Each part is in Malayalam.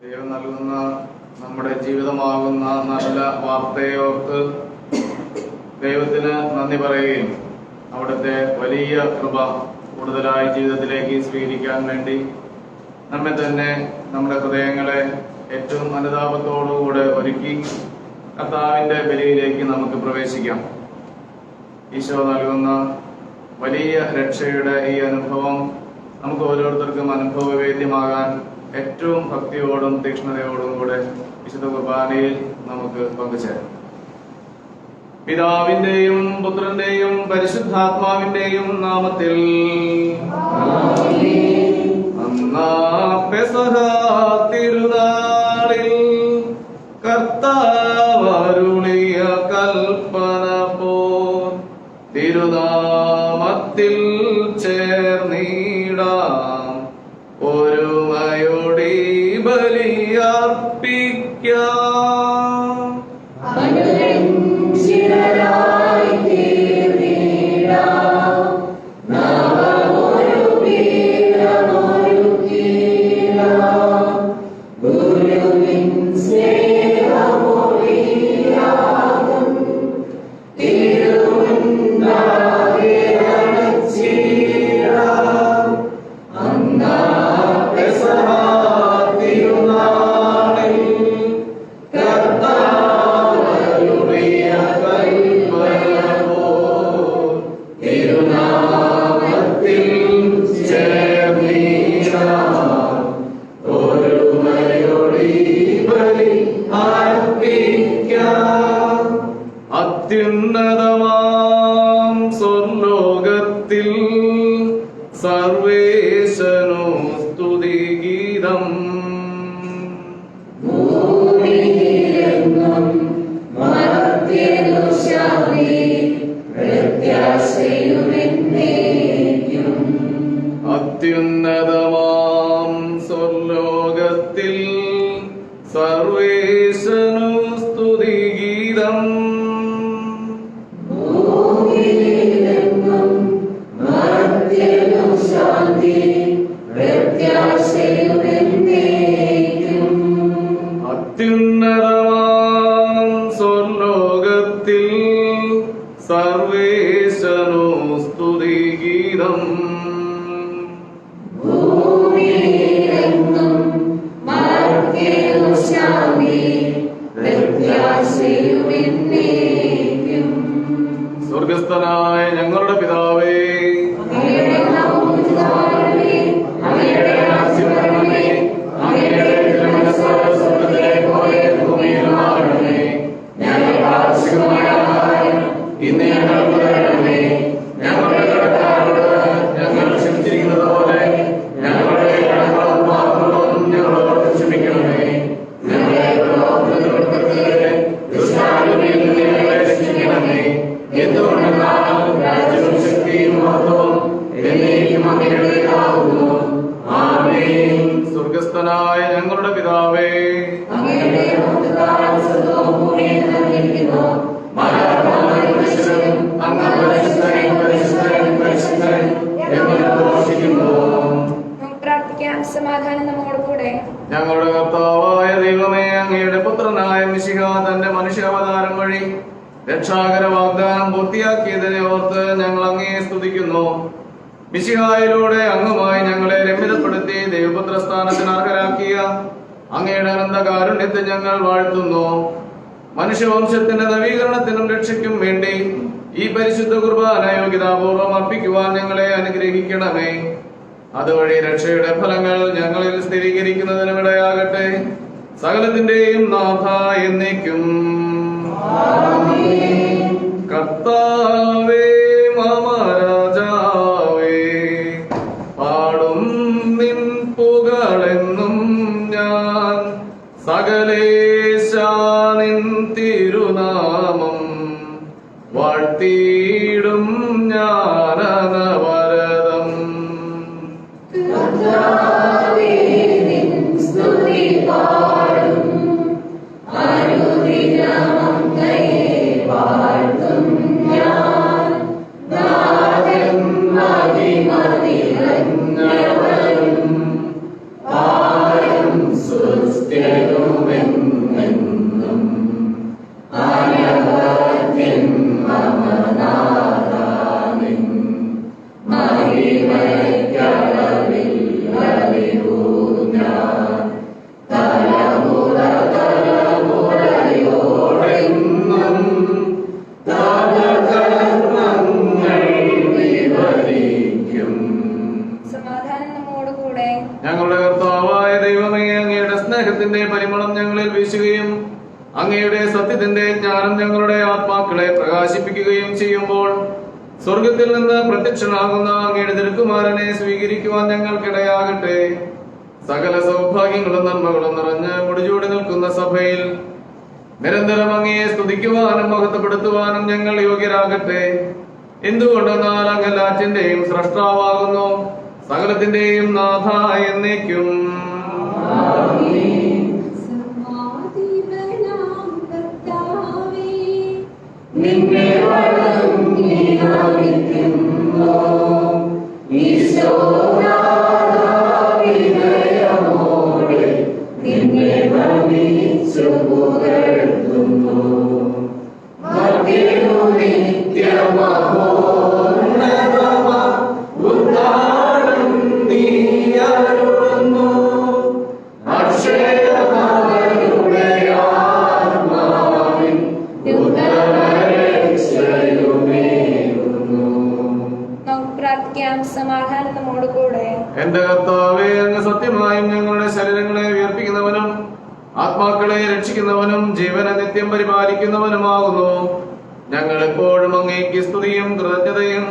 ദൈവം നൽകുന്ന നമ്മുടെ ജീവിതമാകുന്ന നല്ല വാർത്തയോർത്ത് ദൈവത്തിന് നന്ദി പറയുകയും അവിടുത്തെ വലിയ കൃപ കൂടുതലായി ജീവിതത്തിലേക്ക് സ്വീകരിക്കാൻ വേണ്ടി നമ്മെ തന്നെ നമ്മുടെ ഹൃദയങ്ങളെ ഏറ്റവും അനുതാപത്തോടുകൂടെ ഒരുക്കി കർത്താവിൻ്റെ ബലിയിലേക്ക് നമുക്ക് പ്രവേശിക്കാം. ഈശോ നൽകുന്ന വലിയ രക്ഷയുടെ ഈ അനുഭവം നമുക്ക് ഓരോരുത്തർക്കും അനുഭവവേദ്യമാകാൻ ഏറ്റവും ഭക്തിയോടും തീക്ഷ്ണതയോടും കൂടെ വിശുദ്ധ കുർബാനയിൽ നമുക്ക് പങ്കുചേരാം. പിതാവിന്റെയും പുത്രന്റെയും പരിശുദ്ധാത്മാവിന്റെയും നാമത്തിൽ പെസഹ തിരുനാളിൽ കർത്താവരുളിയ കൽപ്പന പോൽ തിരുനാമത്തിൽ ചേർന്നിടാം, ഒരുമയോടെ ബലിയർപ്പിക്കാം. അത്യുന്നതമാം സ്വർലോകത്തിൽ സർവേശനു സ്തുതിഗീതം, അത്യുന്നതമാം സ്വർലോകത്തിൽ സർവേശനു സ്തുതിഗീതം, അത്യുന്നതമാം സ്വർലോകത്തിൽ സർവേശനു സ്തുതിഗീതം, സ്വർഗസ്ഥനായ ഞങ്ങളുടെ പിതാവേ, ഇന്ന് ഞങ്ങൾക്ക് തരണമേ, ഞങ്ങളുടെ കടക്കാരോട് ഞങ്ങൾ ക്ഷമിച്ചിരിക്കുന്നത് പോലെ ഞങ്ങളുടെ കടങ്ങളും പാപങ്ങളും ഞങ്ങളോട് ക്ഷമിക്കണമേ. ഞങ്ങളെ ദുഷ്ടാരൂപിയിൽ നിന്ന് ഞങ്ങളെ രക്ഷിക്കണമേ. എന്തുകൊണ്ടെന്നാൽ രാജ്യവും ശക്തിയും മഹത്വവും എന്നേക്കും അങ്ങയുടേതാകുന്നു. ആമേൻ. സ്വർഗസ്ഥനായ ഞങ്ങളുടെ പിതാവേ, പ്രാർത്ഥിക്കാം. സമാധാനം നമ്മോട് കൂടെ. ഞങ്ങളുടെ കർത്താവായ ദൈവമേ, അങ്ങയുടെ പുത്രനായ മിശിഹ തന്റെ മനുഷ്യാവതാരം വഴി രക്ഷാകര വാഗ്ദാനം പൂർത്തിയാക്കിയതിനെ ഓർത്ത് ഞങ്ങൾ അങ്ങയെ സ്തുതിക്കുന്നു. മിശിഹായിലൂടെ അങ്ങുമായി ഞങ്ങളെ രമ്യതപ്പെടുത്തി ദൈവപുത്ര സ്ഥാനത്തിന് അർഹരാക്കിയ അങ്ങയുടെ അനന്ത കാരുണ്യത്തെ ഞങ്ങൾ വാഴ്ത്തുന്നു. മനുഷ്യവംശത്തിന്റെ നവീകരണത്തിനും രക്ഷയ്ക്കും വേണ്ടി ഈ പരിശുദ്ധ കുർബാന യോഗ്യതാപൂർവം അർപ്പിക്കുവാൻ ഞങ്ങളെ അനുഗ്രഹിക്കണമേ. അതുവഴി രക്ഷയുടെ ഫലങ്ങൾ ഞങ്ങളിൽ സ്ഥിരീകരിക്കുന്നതിനുമിടയാകട്ടെ. സകലത്തിന്റെയും നാഥ എന്നേക്കും. കർത്താവേ മമ രാജാവേ, പാടും നിൻ പുകളെന്നും ഞാൻ. സകലേശാ നിൻ തിരുനാമം വാഴ്ത്തിയിടും ഞാനനവരതം. അനുദിനം അങ്ങയെ വാഴ്ത്തും ഞാൻ. സമാധാനം നമ്മോടുകൂടെ. ഞങ്ങളുടെ കർത്താവായ ദൈവമേ, അങ്ങയുടെ സ്നേഹത്തിന്റെ പരിമളം ഞങ്ങളിൽ വീശുകയും അങ്ങയുടെ സത്യത്തിന്റെ ജ്ഞാനം ഞങ്ങളുടെ ആത്മാക്കളെ പ്രകാശിപ്പിക്കുകയും ചെയ്യുമ്പോൾ സ്വർഗത്തിൽ നിന്ന് പ്രത്യക്ഷനാകുന്ന അങ്ങയുടെ തിരുക്കുമാരനെ സ്വീകരിക്കുവാൻ ഞങ്ങൾക്കിടയാകട്ടെ. സകല സൗഭാഗ്യങ്ങളും നന്മകളും നിറഞ്ഞ് മുടിചൂടി നിൽക്കുന്ന സഭയിൽ നിരന്തരം അങ്ങയെ സ്തുതിക്കുവാനും മഹത്വപ്പെടുത്തുവാനും ഞങ്ങൾ യോഗ്യരാകട്ടെ. എന്തുകൊണ്ടെന്നാൽ അങ്ങ് എല്ലാറ്റിന്റെയും സ്രഷ്ടാവാകുന്നു, സകലത്തിന്റെയും നാഥ എന്നേക്കും. നിന്നെ വണങ്ങിയാമിക്കുന്നു ഈശോനാദാവിനയമോടെ നിന്നെ നമിച്ചു പുകഴ്ത്തുന്നു. മധ്യനു നിത്യമഹോന്നതമ ഉദ്ധാനം നീ അരുളുന്നു. അക്ഷയമവരുടെ ആത്മാവിൻ നമുക്ക് പ്രാർത്ഥിക്കാം. സമാധാനം നമ്മോടുകൂടെ. എന്റെ കർത്താവേ, അങ്ങ് സത്യമായും ഞങ്ങളുടെ ശരീരങ്ങളെ ഉയർപ്പിക്കുന്നവനും ആത്മാക്കളെ രക്ഷിക്കുന്നവനും ജീവനെ നിത്യം പരിപാലിക്കുന്നവനുമാകുന്നു. ഞങ്ങൾ എപ്പോഴും അങ്ങേക്ക് സ്തുതിയും കൃതജ്ഞതയും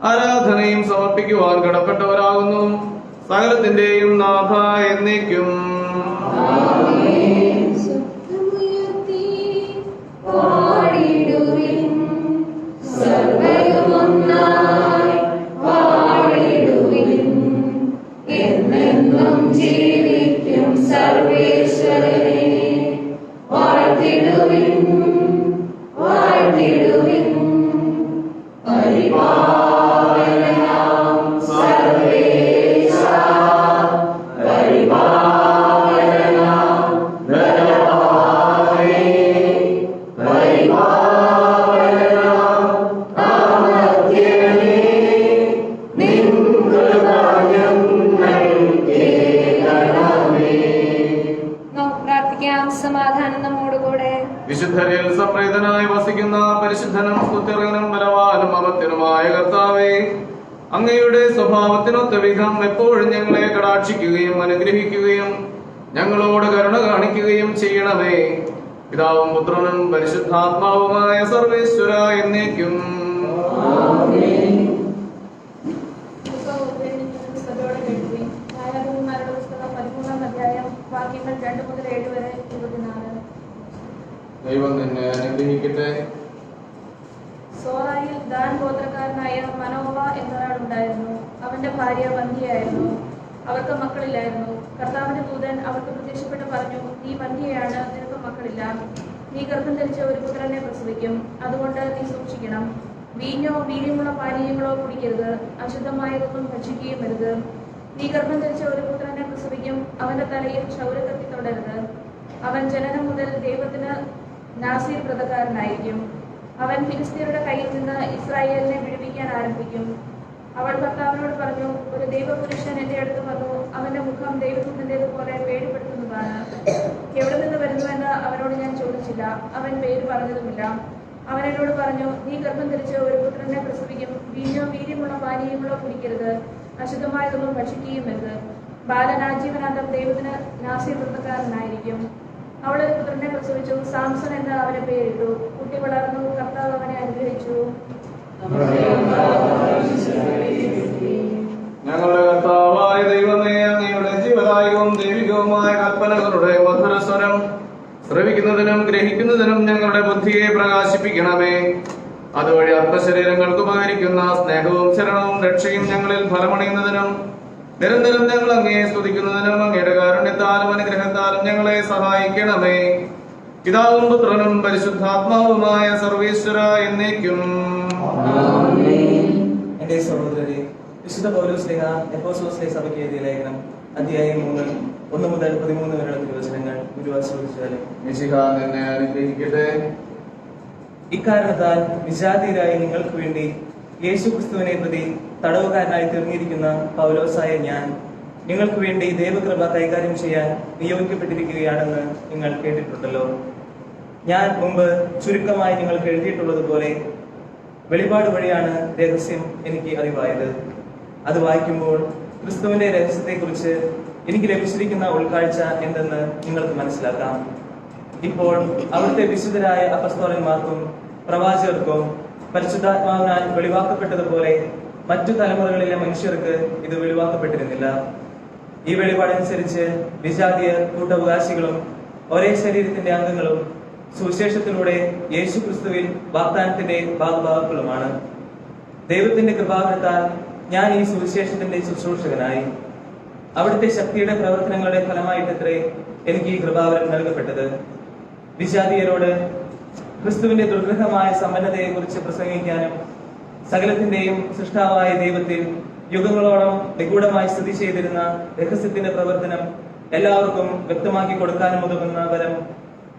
ആരാധനയും സമർപ്പിക്കുവാൻ കടപ്പെട്ടവരാകുന്നു. സകലത്തിന്റെയും നാഥ എന്നേക്കും. ശബ്ദമുയർത്തി പാടിടുവിൻ, സർവ്വരുമൊന്നായി പാടിടുവിൻ. എന്നെന്നും ജീവിക്കും സർവേശ്വരനെ വാഴ്ത്തിടുവിൻ, വാഴ്ത്തിടുവിൻ. പരിപാലനാം സർവേശ, പരിപാലനാം ധനവാനേ, പരിപാലനാം അമർത്യനേ, നിൻ കൃപ ഞങ്ങൾക്കേകണമേ. നമുക്ക് പ്രാർത്ഥിക്കാം. സമാധാനം നമ്മോടുകൂടെ. വിശുദ്ധരിൽ സംപ്രീതനായി വസിക്കുന്ന പരിശുദ്ധനും സ്തുത്യർഹനും ബലവാനും അമർത്യനുമായ കർത്താവേ, അങ്ങയുടെ സ്വഭാവത്തിനൊത്ത വിധം എപ്പോഴും ഞങ്ങളെ കടാക്ഷിക്കുകയും അനുഗ്രഹിക്കുകയും ഞങ്ങളോട് കരുണ കാണിക്കുകയും ചെയ്യണമേ. പിതാവും പുത്രനും പരിശുദ്ധാത്മാവുമായ സർവേശ്വര എന്നേക്കും. ദൈവം നിന്നെ അനുഗ്രഹിക്കട്ടെ. സോറായിൽ ദാൻ ഗോത്രക്കാരനായ മനോവ എന്നൊരാളുണ്ടായിരുന്നു. അവന്റെ ഭാര്യ വന്ധ്യയായിരുന്നു, അവർക്ക് മക്കളില്ലായിരുന്നു. കർത്താവിന്റെ ദൂതൻ അവർക്ക് പ്രത്യക്ഷപ്പെട്ട് പറഞ്ഞു, നീ വന്ധ്യയാണ്, നിനക്ക് മക്കളില്ല. നീ ഗർഭം ധരിച്ച ഒരു പുത്രനെ പ്രസവിക്കും, അതുകൊണ്ട് നീ സൂക്ഷിക്കണം. വീഞ്ഞോ വീര്യമുള്ള പാനീയങ്ങളോ കുടിക്കരുത്, അശുദ്ധമായതൊന്നും ഭക്ഷിക്കുകയും അരുത്. നീ ഗർഭം ധരിച്ച ഒരു പുത്രനെ പ്രസവിക്കും, അവന്റെ തലയിൽ ക്ഷൗരക്കത്തി തൊടരുത്. അവൻ ജനനം മുതൽ ദൈവത്തിന് നാസീർ വ്രതക്കാരനായിരിക്കും. അവൻ ഫിലിസ്തീനയുടെ കയ്യിൽ നിന്ന് ഇസ്രായേലിനെ വിടുവിക്കാൻ ആരംഭിക്കും. അവൾ ഭർത്താവിനോട് പറഞ്ഞു, ഒരു ദൈവപുരുഷൻ എന്റെ അടുത്ത് വന്നു, അവന്റെ മുഖം ദൈവത്തിൻ്റെതുപോലെ പേടിപ്പെടുത്തുന്നതാണ്. എവിടെ നിന്ന് വരുന്നുവെന്ന് അവനോട് ഞാൻ ചോദിച്ചില്ല, അവൻ പേര് പറഞ്ഞതുമില്ല. അവൻ എന്നോട് പറഞ്ഞു, നീ ഗർഭം ധരിച്ച് ഒരു പുത്രനെ പ്രസവിക്കും, വീഞ്ഞോ വീര്യമുള്ള പാനീയങ്ങളോ കുടിക്കരുത്, അശുദ്ധമായതൊന്നും ഭക്ഷിക്കുകയും അരുത്. ബാലൻ ആജീവനാന്തം ദൈവത്തിന് നാസീർ വ്രതക്കാരനായിരിക്കും. അവൾ ഒരു പുത്രനെ പ്രസവിച്ചു, സാംസൺ എന്ന് അവനെ പേരിട്ടു. കുട്ടി വളർന്നു, കർത്താവ് അവനെ അനുഗ്രഹിച്ചു. ഞങ്ങളുടെ കർത്താവായ ദൈവമേ, അങ്ങയുടെ ജീവദായകവും ദൈവികവുമായ കൽപ്പനകളുടെ മധുരസ്വരം ശ്രവിക്കുന്നതിനും ഗ്രഹിക്കുന്നതിനും ഞങ്ങളുടെ ബുദ്ധിയെ പ്രകാശിപ്പിക്കണമേ. അതുവഴി ആത്മശരീരങ്ങൾക്ക് ഉപകരിക്കുന്ന സ്നേഹവും ശരണവും രക്ഷയും ഞങ്ങളിൽ ഫലമണിയുന്നതിനും നിരന്തരം ഞങ്ങൾ അങ്ങയെ സ്തുതിക്കുന്നതിനും അങ്ങയുടെ കാരുണ്യത്താലും അനുഗ്രഹത്താലും ഞങ്ങളെ സഹായിക്കണമേ. പിതാവും പുത്രനും പരിശുദ്ധാത്മാവുമായ സർവേശ്വര എന്നേക്കും. എന്റെ സഹോദരരെ, വിശുദ്ധ പൗലോസ്ലീഹ എഫെസോസിലെ സഭയ്ക്ക് എഴുതിയ ലേഖനം അധ്യായം 3 1 മുതൽ 13 വരെയുള്ള തിരുവചനങ്ങൾ ആസ്വദിച്ചാലും മിശിഹ നിന്നെ അനുഗ്രഹിക്കട്ടെ. ഇക്കാരണത്താൽ വിജാതീയരായ നിങ്ങൾക്ക് വേണ്ടി യേശുക്രിസ്തുവിനെ പ്രതി തടവുകാരനായി തീർന്നിരിക്കുന്ന പൗലോസായ ഞാൻ നിങ്ങൾക്ക് വേണ്ടി ദൈവകൃപ കൈകാര്യം ചെയ്യാൻ നിയോഗിക്കപ്പെട്ടിരിക്കുകയാണെന്ന് നിങ്ങൾ കേട്ടിട്ടുണ്ടല്ലോ. ഞാൻ മുമ്പ് ചുരുക്കമായി നിങ്ങൾക്ക് എഴുതിയിട്ടുള്ളതുപോലെ വെളിപാട് വഴിയാണ് രഹസ്യം എനിക്ക് അറിവായത്. അത് വായിക്കുമ്പോൾ ക്രിസ്തുവിന്റെ രഹസ്യത്തെക്കുറിച്ച് എനിക്ക് ലഭിച്ചിരിക്കുന്ന ഉൾക്കാഴ്ച എന്തെന്ന് നിങ്ങൾക്ക് മനസ്സിലാക്കാം. ഇപ്പോൾ അവിടുത്തെ വിശുദ്ധരായ അപ്പസ്തോലന്മാർക്കും പ്രവാചകർക്കും പരിശുദ്ധാത്മാവിനാൽ വെളിവാക്കപ്പെട്ടതുപോലെ മറ്റു തലമുറകളിലെ മനുഷ്യർക്ക് ഇത് വെളിവാക്കപ്പെട്ടിരുന്നില്ല. ഈ വെളിപാടനുസരിച്ച് വിജാതീയർ കൂട്ടവകാശികളും ഒരേ ശരീരത്തിന്റെ അംഗങ്ങളും സുവിശേഷത്തിലൂടെ യേശു ക്രിസ്തുവിൽ വാഗ്ദാനത്തിന്റെ ഭാഗഭാഗങ്ങളുമാണ്. ദൈവത്തിന്റെ കൃപാവരത്താൽ ഞാൻ ഈ സുവിശേഷത്തിന്റെ ശുശ്രൂഷകനായി. അവിടുത്തെ ശക്തിയുടെ പ്രവർത്തനങ്ങളുടെ ഫലമായിട്ടത്രേ എനിക്ക് ഈ കൃപാവരം നൽകപ്പെട്ടത്. വിജാതീയരോട് ക്രിസ്തുവിന്റെ ദുർഗ്രഹമായ സമ്പന്നതയെക്കുറിച്ച് പ്രസംഗിക്കാനും സകലത്തിന്റെയും സൃഷ്ടാവായ ദൈവത്തിൽ യുഗങ്ങളോളം നിഗൂഢമായി സ്ഥിതി ചെയ്തിരുന്ന രഹസ്യത്തിന്റെ പ്രവർത്തനം എല്ലാവർക്കും വ്യക്തമാക്കി കൊടുക്കാനും ഉതകുന്ന വരം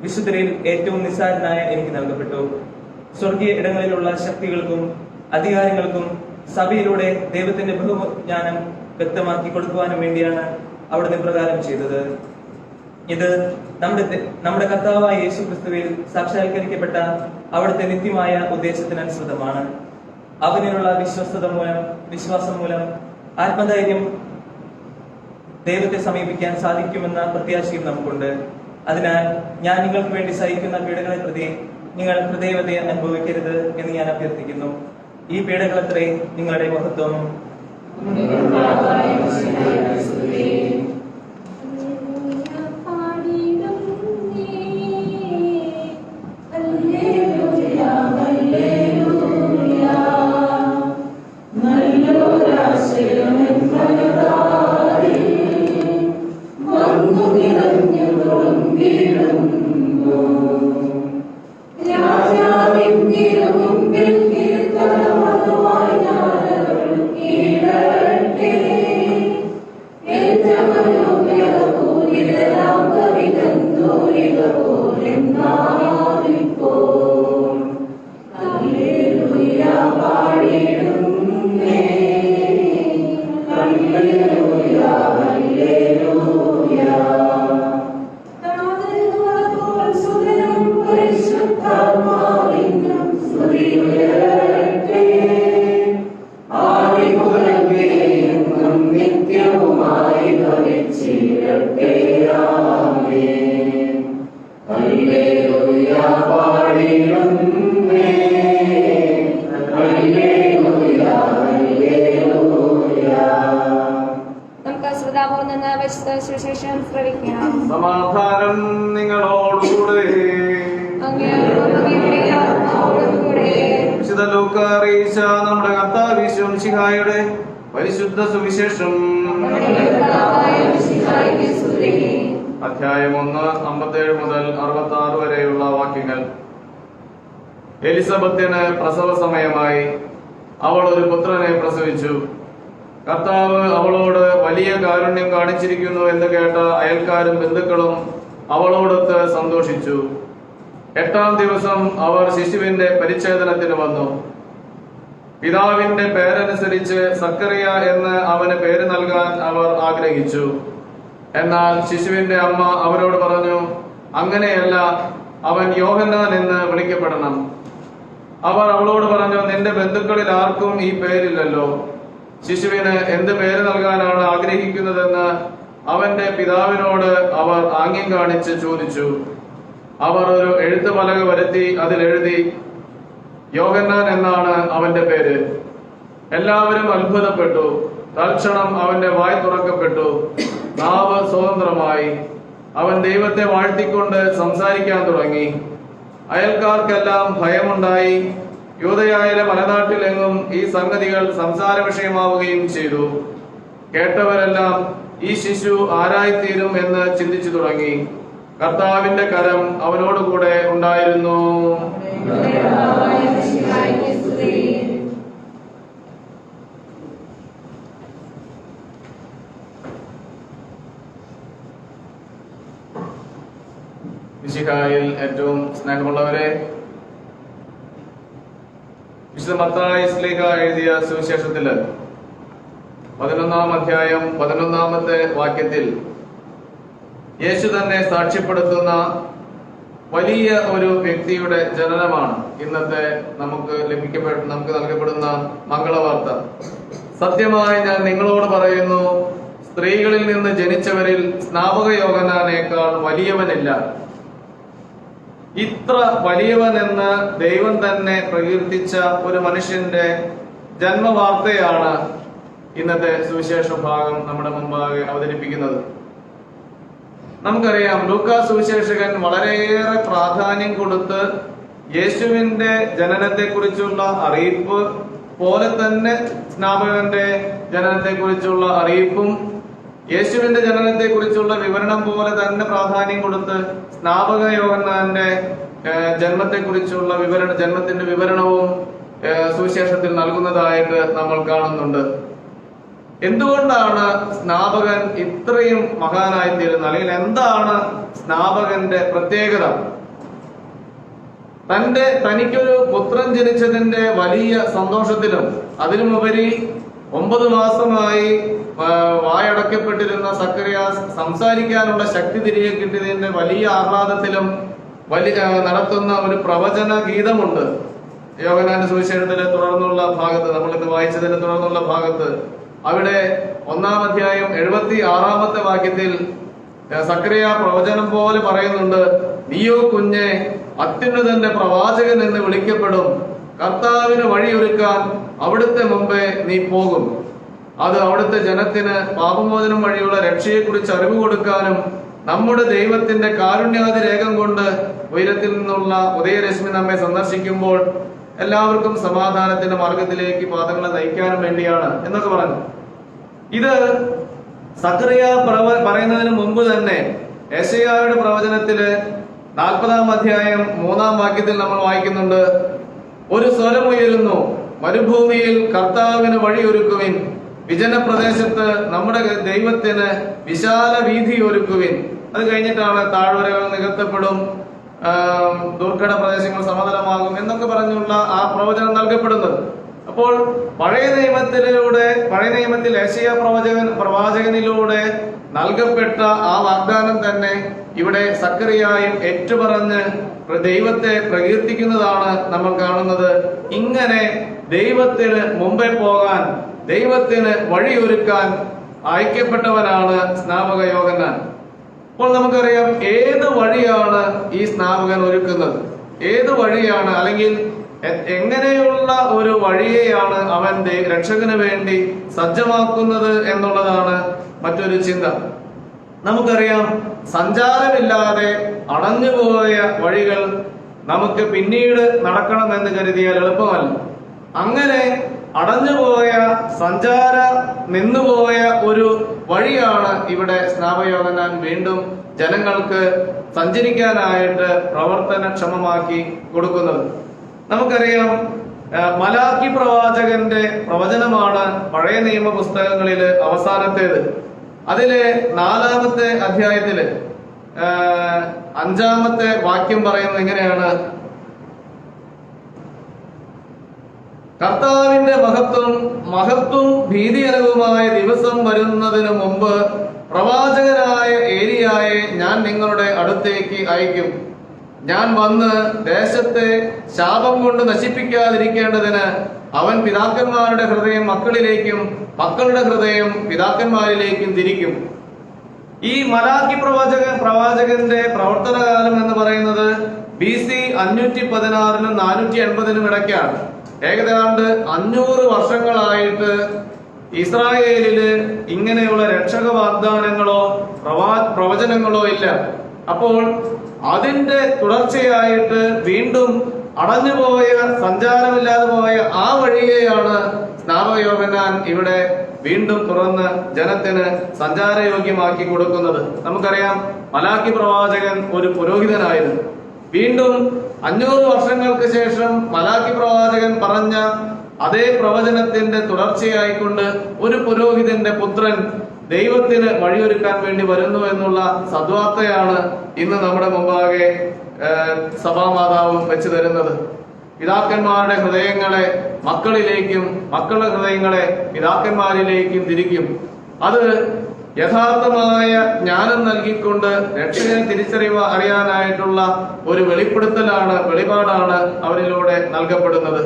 വിശുദ്ധരിൽ ഏറ്റവും നിസ്സാരനായ എനിക്ക് നൽകപ്പെട്ടു. സ്വർഗീയ ഇടങ്ങളിലുള്ള ശക്തികൾക്കും അധികാരങ്ങൾക്കും സഭയിലൂടെ ദൈവത്തിന്റെ ബഹുജ്ഞാനം വ്യക്തമാക്കി കൊടുക്കുവാനും വേണ്ടിയാണ് അവിടുന്ന് പ്രകാരം ചെയ്തത്. ഇത് നമ്മുടെ കർത്താവായ യേശു ക്രിസ്തുവിൽ സാക്ഷാത്കരിക്കപ്പെട്ട അവിടുത്തെ നിത്യമായ ഉദ്ദേശത്തിനനുസൃതമാണ്. അവനിലുള്ള വിശ്വാസം മൂലം ആത്മധൈര്യം ദൈവത്തെ സമീപിക്കാൻ സാധിക്കുമെന്ന പ്രത്യാശയും നമുക്കുണ്ട്. അതിനാൽ ഞാൻ നിങ്ങൾക്ക് വേണ്ടി സഹിക്കുന്ന പീഡകളെ പ്രതി നിങ്ങൾ ഹൃദയവ്യഥ അനുഭവിക്കരുത് എന്ന് ഞാൻ അഭ്യർത്ഥിക്കുന്നു. ഈ പീഡകളത്രേ നിങ്ങളുടെ മഹത്വം. സമാധാനം നിങ്ങളോടുകൂടെ. വിശുദ്ധ ലൂക്കാ അറിയിച്ച നമ്മുടെ കർത്താവ് മിശിഹായുടെ പരിശുദ്ധ സുവിശേഷം. അധ്യായം 1 57 മുതൽ 66 വരെയുള്ള വാക്യങ്ങൾ. എലിസബത്തിന് പ്രസവ സമയമായി. അവൾ ഒരു പുത്രനെ പ്രസവിച്ചു. കർത്താവ് അവളോട് വലിയ കാരുണ്യം കാണിച്ചിരിക്കുന്നു എന്ന് കേട്ട അയൽക്കാരും ബന്ധുക്കളും അവളോടൊത്ത് സന്തോഷിച്ചു. 8-ാം ദിവസം അവർ ശിശുവിന്റെ പരിച്ഛേദനത്തിന് വന്നു. പിതാവിന്റെ പേരനുസരിച്ച് സക്കറിയ എന്ന് അവന് പേര് നൽകാൻ അവർ ആഗ്രഹിച്ചു. എന്നാൽ ശിശുവിന്റെ അമ്മ അവരോട് പറഞ്ഞു, അങ്ങനെയല്ല, അവൻ യോഹന്നാൻ എന്ന് വിളിക്കപ്പെടണം. അവർ അവളോട് പറഞ്ഞു, നിന്റെ ബന്ധുക്കളിൽ ആർക്കും ഈ പേരില്ലല്ലോ. ശിശുവിന് എന്ത് പേര് നൽകാനാണ് ആഗ്രഹിക്കുന്നതെന്ന് അവന്റെ പിതാവിനോട് അവർ ആംഗ്യം കാണിച്ച് ചോദിച്ചു. അവർ ഒരു എഴുത്തുപലക വരുത്തി അതിലെഴുതി, യോഹന്നാൻ എന്നാണ് അവന്റെ പേര്. എല്ലാവരും അത്ഭുതപ്പെട്ടു. തൽക്ഷണം അവന്റെ വായ് തുറക്കപ്പെട്ടു, നാവ് സ്വതന്ത്രമായി. അവൻ ദൈവത്തെ വാഴ്ത്തിക്കൊണ്ട് സംസാരിക്കാൻ തുടങ്ങി. അയൽക്കാർക്കെല്ലാം ഭയമുണ്ടായി. യൂദയായിലെ മലനാട്ടിലെങ്ങും ഈ സംഗതികൾ സംസാര വിഷയമാവുകയും ചെയ്തു. കേട്ടവരെല്ലാം ഈ ശിശു ആരായിത്തീരും എന്ന് ചിന്തിച്ചു തുടങ്ങി. കർത്താവിന്റെ കരം അവനോടുകൂടെ ഉണ്ടായിരുന്നു. മിശിഹായിൽ ഏറ്റവും സ്നേഹമുള്ളവരെ, വിശുദ്ധ മത്തായി ശ്ലീഹ എഴുതിയ സുവിശേഷത്തില് 11-ാം അധ്യായം 11-ാമത്തെ വാക്യത്തിൽ യേശു തന്നെ സാക്ഷ്യപ്പെടുത്തുന്ന വലിയ ഒരു വ്യക്തിയുടെ ജനനമാണ് ഇന്നത്തെ നമുക്ക് നൽകപ്പെടുന്ന മംഗളവാർത്ത. സത്യമായി ഞാൻ നിങ്ങളോട് പറയുന്നു, സ്ത്രീകളിൽ നിന്ന് ജനിച്ചവരിൽ സ്നാപക യോഹന്നാനേക്കാൾ വലിയവനില്ല. ഇത്ര വലിയവനെന്ന് ദൈവം തന്നെ പ്രകീർത്തിച്ച ഒരു മനുഷ്യന്റെ ജന്മവാർത്തയാണ് ഇന്നത്തെ സുവിശേഷ ഭാഗം നമ്മുടെ മുമ്പാകെ അവതരിപ്പിക്കുന്നത്. നമുക്കറിയാം, ലൂക്കാ സുവിശേഷകൻ വളരെയേറെ പ്രാധാന്യം കൊടുത്ത് യേശുവിന്റെ ജനനത്തെ കുറിച്ചുള്ള അറിയിപ്പ് പോലെ തന്നെ സ്നാപകന്റെ ജനനത്തെ കുറിച്ചുള്ള അറിയിപ്പും യേശുവിന്റെ ജനനത്തെ കുറിച്ചുള്ള വിവരണം പോലെ തന്നെ പ്രാധാന്യം കൊടുത്ത് സ്നാപക യോഹന്നാന്റെ ജന്മത്തെ കുറിച്ചുള്ള ജന്മത്തിന്റെ വിവരണവും സുവിശേഷത്തിൽ നൽകുന്നതായിട്ട് നമ്മൾ കാണുന്നുണ്ട്. എന്തുകൊണ്ടാണ് സ്നാപകൻ ഇത്രയും മഹാനായി തീരുന്നത്? അല്ലെങ്കിൽ എന്താണ് സ്നാപകന്റെ പ്രത്യേകത? തനിക്കൊരു പുത്രൻ ജനിച്ചതിന്റെ വലിയ സന്തോഷത്തിലും അതിനുമുപരി 9 മാസമായി വായടക്കപ്പെട്ടിരുന്ന സക്കറിയാസ് സംസാരിക്കാനുള്ള ശക്തി തിരികെ കിട്ടിയതിന്റെ വലിയ ആഹ്ലാദത്തിലും നടത്തുന്ന ഒരു പ്രവചന ഗീതമുണ്ട് യോഹന്നാന്റെ സുവിശേഷത്തിന്റെ തുടർന്നുള്ള ഭാഗത്ത്. നമ്മളിത് വായിച്ചതിന്റെ തുടർന്നുള്ള ഭാഗത്ത് അവിടെ 1-ാം അധ്യായം 76-ാമത്തെ വാക്യത്തിൽ സക്കറിയ പ്രവചനം പോലെ പറയുന്നുണ്ട്, നീയോ കുഞ്ഞെ അത്യുന്നതന്റെ പ്രവാചകൻ എന്ന് വിളിക്കപ്പെടും. കർത്താവിന് വഴിയൊരുക്കാൻ അവിടുത്തെ മുമ്പേ നീ പോകും. അത് അവിടുത്തെ ജനത്തിന് പാപമോചനം വഴിയുള്ള രക്ഷയെക്കുറിച്ച് അറിവ് കൊടുക്കാനും നമ്മുടെ ദൈവത്തിന്റെ കാരുണ്യാതി രേഖം കൊണ്ട് ഉയരത്തിൽ നിന്നുള്ള ഉദയരശ്മി നമ്മെ സന്ദർശിക്കുമ്പോൾ എല്ലാവർക്കും സമാധാനത്തിന്റെ മാർഗത്തിലേക്ക് പാദങ്ങളെ നയിക്കാനും വേണ്ടിയാണ് എന്നൊക്കെ പറഞ്ഞു. ഇത് സക്കറിയ പറയുന്നതിന് മുമ്പ് തന്നെ യെശയ്യായുടെ പ്രവചനത്തില് 40-ാം അധ്യായം 3-ാം വാക്യത്തിൽ നമ്മൾ വായിക്കുന്നുണ്ട്, ഒരു സ്വരമുയരുന്നു, മരുഭൂമിയിൽ കർത്താവിന് വഴിയൊരുക്കുവിൻ, വിജനപ്രദേശത്ത് നമ്മുടെ ദൈവത്തിന് വിശാല വീഥി ഒരുക്കുവിൻ. അത് കഴിഞ്ഞിട്ടാണ് താഴ്വരകൾ നികത്തപ്പെടും, ദുർഘട പ്രദേശങ്ങൾ സമതലമാകും എന്നൊക്കെ പറഞ്ഞുള്ള ആ പ്രവചനം നൽകപ്പെടുന്നത്. അപ്പോൾ പഴയ നിയമത്തിൽ യെശയ്യാ പ്രവാചകനിലൂടെ നൽകപ്പെട്ട ആ വാഗ്ദാനം തന്നെ ഇവിടെ സക്കറിയായും ഏറ്റുപറഞ്ഞ് ദൈവത്തെ പ്രകീർത്തിക്കുന്നതാണ് നമ്മൾ കാണുന്നത്. ഇങ്ങനെ ദൈവത്തിന് മുമ്പേ പോകാൻ, ദൈവത്തിന് വഴിയൊരുക്കാൻ അയക്കപ്പെട്ടവനാണ് സ്നാപക യോഹന്നാൻ. അപ്പോൾ നമുക്കറിയാം, ഏത് വഴിയാണ് ഈ സ്നാപകൻ ഒരുക്കുന്നത്? ഏത് വഴിയാണ്, അല്ലെങ്കിൽ എങ്ങനെയുള്ള ഒരു വഴിയെയാണ് അവൻ രക്ഷകന് വേണ്ടി സജ്ജമാക്കുന്നത് എന്നുള്ളതാണ് മറ്റൊരു ചിന്ത. നമുക്കറിയാം, സഞ്ചാരമില്ലാതെ അടഞ്ഞുപോയ വഴികൾ നമുക്ക് പിന്നീട് നടക്കണമെന്ന് കരുതിയാൽ എളുപ്പമല്ല. അങ്ങനെ അടഞ്ഞുപോയ നിന്നുപോയ ഒരു വഴിയാണ് ഇവിടെ സ്നാപക യോഹന്നാൻ വീണ്ടും ജനങ്ങൾക്ക് സഞ്ചരിക്കാനായിട്ട് പ്രവർത്തനക്ഷമമാക്കി കൊടുക്കുന്നത്. നമുക്കറിയാം, മലാക്കി പ്രവാചകന്റെ പ്രവചനമാണ് പഴയ നിയമ പുസ്തകങ്ങളില് അവസാനത്തേത്. അതിലെ 4-ാമത്തെ അധ്യായത്തില് 5-ാമത്തെ വാക്യം പറയുന്നത് എങ്ങനെയാണ്? കർത്താവിന്റെ മഹത്വം ഭീതിജനകവുമായ ദിവസം വരുന്നതിന് മുമ്പ് പ്രവാചകനായ ഏലിയായെ ഞാൻ നിങ്ങളുടെ അടുത്തേക്ക് അയക്കും. ഞാൻ വന്ന് ദേശത്തെ ശാപം കൊണ്ട് നശിപ്പിക്കാതിരിക്കേണ്ടതിന് അവൻ പിതാക്കന്മാരുടെ ഹൃദയം മക്കളിലേക്കും മക്കളുടെ ഹൃദയം പിതാക്കന്മാരിലേക്കും തിരിക്കും. ഈ മലാക്കി പ്രവാചകന്റെ പ്രവർത്തനകാലം എന്ന് പറയുന്നത് BC 516-നും 480-നും ഇടയ്ക്കാണ്. ഏകദേശം 500 വർഷങ്ങളായിട്ട് ഇസ്രായേലില് ഇങ്ങനെയുള്ള രക്ഷക വാഗ്ദാനങ്ങളോ പ്രവചനങ്ങളോ ഇല്ല. അപ്പോൾ അതിന്റെ തുടർച്ചയായിട്ട് വീണ്ടും അടഞ്ഞുപോയ, സഞ്ചാരമില്ലാതെ പോയ ആ വഴിയെയാണ് സ്നാപക യോഹന്നാൻ ഇവിടെ വീണ്ടും തുറന്ന് ജനത്തിന് സഞ്ചാരയോഗ്യമാക്കി കൊടുക്കുന്നത്. നമുക്കറിയാം, മലാക്കി പ്രവാചകൻ ഒരു പുരോഹിതനായിരുന്നു. വീണ്ടും 500 വർഷങ്ങൾക്ക് ശേഷം മലാക്കി പ്രവാചകൻ പറഞ്ഞ അതേ പ്രവചനത്തിന്റെ തുടർച്ചയായിക്കൊണ്ട് ഒരു പുരോഹിതന്റെ പുത്രൻ ദൈവത്തിന് വഴിയൊരുക്കാൻ വേണ്ടി വരുന്നു എന്നുള്ള സദ്വാർത്തയാണ് ഇന്ന് നമ്മുടെ മുമ്പാകെ സഭാമാതാവും വെച്ചു തരുന്നത്. പിതാക്കന്മാരുടെ ഹൃദയങ്ങളെ മക്കളിലേക്കും മക്കളുടെ ഹൃദയങ്ങളെ പിതാക്കന്മാരിലേക്കും തിരിക്കും. അത് യഥാർത്ഥമായ ജ്ഞാനം നൽകിക്കൊണ്ട് രക്ഷകനെ അറിയാനായിട്ടുള്ള ഒരു വെളിപാടാണ് അവരിലൂടെ നൽകപ്പെടുന്നത്.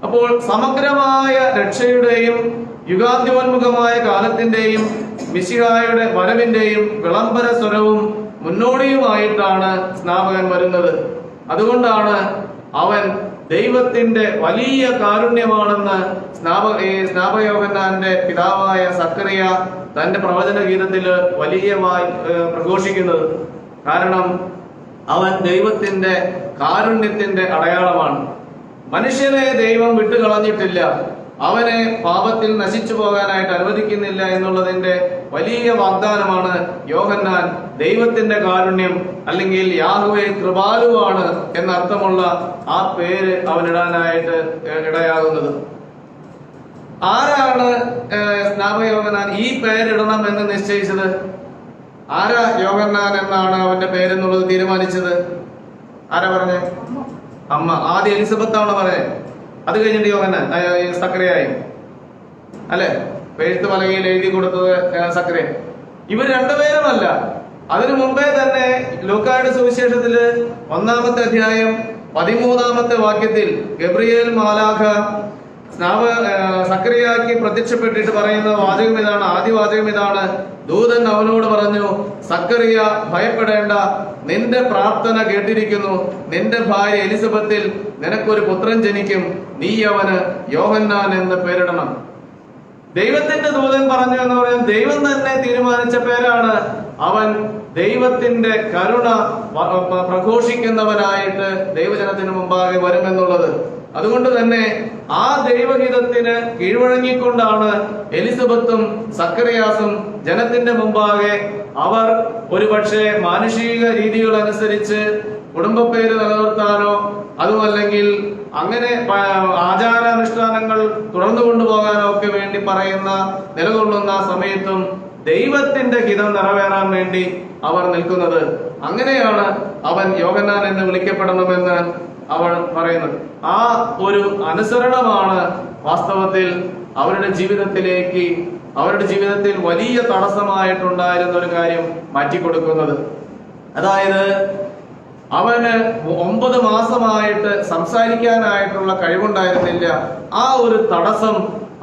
അപ്പോൾ സമഗ്രമായ രക്ഷയുടെയും യുഗാന്ത്യോന്മുഖമായ കാലത്തിന്റെയും മിശിഹായുടെ വരവിന്റെയും വിളംബര സ്വരവും മുന്നോടിയുമായിട്ടാണ് സ്നാപകൻ വരുന്നത്. അതുകൊണ്ടാണ് അവൻ ദൈവത്തിന്റെ വലിയ കാരുണ്യമാണെന്ന് സ്നാപക യോഹന്നാന്റെ പിതാവായ സക്കറിയ തന്റെ പ്രവചന ഗീതത്തിൽ വലിയമായി പ്രഘോഷിക്കുന്നത്. കാരണം അവൻ ദൈവത്തിന്റെ കാരുണ്യത്തിന്റെ അടയാളമാണ്. മനുഷ്യനെ ദൈവം വിട്ടുകളഞ്ഞിട്ടില്ല, അവനെ പാപത്തിൽ നശിച്ചു പോകാനായിട്ട് അനുവദിക്കുന്നില്ല എന്നുള്ളതിന്റെ വലിയ വാഗ്ദാനമാണ് യോഹന്നാൻ ദൈവത്തിന്റെ കാരുണ്യം അല്ലെങ്കിൽ യാഹ്വേ കൃപാലുവാണ് എന്നർത്ഥമുള്ള ആ പേര് അവനിടാനായിട്ട് ഇടയാകുന്നത്. ആരാണ് സ്നാപക യോഹന്നാൻ ഈ പേരിടണം എന്ന് നിശ്ചയിച്ചത്? ആരാ യോഹന്നാൻ എന്നാണ് അവന്റെ പേരെന്നുള്ളത് തീരുമാനിച്ചത്? ആരാ പറഞ്ഞേ? അമ്മ. ആദ്യം എലിസബത്താണ് പറഞ്ഞത്, അത് കഴിഞ്ഞിട്ട് യോഹന്നാൻ സക്കറിയായി അല്ലെ? എഴുത്ത് പലകയിൽ എഴുതി കൊടുത്തത് സക്കറിയ. ഇവർ രണ്ടുപേരുമല്ല, അതിനു മുമ്പേ തന്നെ ലൂക്കായുടെ സുവിശേഷത്തില് 1-ാമത്തെ അധ്യായം 13-ാമത്തെ വാക്യത്തിൽ ഗബ്രിയേൽ മാലാഖ സക്കറിയാക്ക് പ്രത്യക്ഷപ്പെട്ടിട്ട് പറയുന്ന വാചകം ഇതാണ്, ആദ്യ വാചകം ഇതാണ്: ദൂതൻ അവനോട് പറഞ്ഞു, സക്കറിയ ഭയപ്പെടേണ്ട, നിന്റെ പ്രാർത്ഥന കേട്ടിരിക്കുന്നു. നിന്റെ ഭാര്യ എലിസബത്തിൽ നിനക്കൊരു പുത്രൻ ജനിക്കും, നീ അവന് യോഹന്നാൻ എന്ന് പേരിടണം. ദൈവത്തിന്റെ ദൂതൻ പറഞ്ഞു എന്ന് പറയാൻ ദൈവം തന്നെ തീരുമാനിച്ച പേരാണ്. അവൻ ദൈവത്തിന്റെ കരുണ പ്രഘോഷിക്കുന്നവനായിട്ട് ദൈവജനത്തിന് മുമ്പാകെ വരുമെന്നുള്ളത്. അതുകൊണ്ട് തന്നെ ആ ദൈവഹിതത്തിന് കീഴ്വഴങ്ങിക്കൊണ്ടാണ് എലിസബത്തും സക്കറിയാസും ജനത്തിന്റെ മുമ്പാകെ അവർ ഒരുപക്ഷെ മാനുഷിക രീതികൾ അനുസരിച്ച് കുടുംബപ്പേര് നിലനിർത്താനോ അതുമല്ലെങ്കിൽ അങ്ങനെ ആചാരാനുഷ്ഠാനങ്ങൾ തുടർന്നു കൊണ്ടുപോകാനോ ഒക്കെ വേണ്ടി നിലകൊള്ളുന്ന സമയത്തും ദൈവത്തിന്റെ ഹിതം നിറവേറാൻ വേണ്ടി അവർ നിൽക്കുന്നത്. അങ്ങനെയാണ് അവൻ യോഹന്നാൻ എന്ന് വിളിക്കപ്പെടണമെന്ന് അവൾ പറയുന്നത്. ആ ഒരു അനുസരണമാണ് വാസ്തവത്തിൽ അവരുടെ ജീവിതത്തിൽ വലിയ തടസ്സമായിട്ടുണ്ടായിരുന്ന ഒരു കാര്യം മാറ്റിക്കൊടുക്കുന്നത്. അതായത് അവന് 9 മാസമായിട്ട് സംസാരിക്കാനായിട്ടുള്ള കഴിവുണ്ടായിരുന്നില്ല. ആ ഒരു തടസ്സം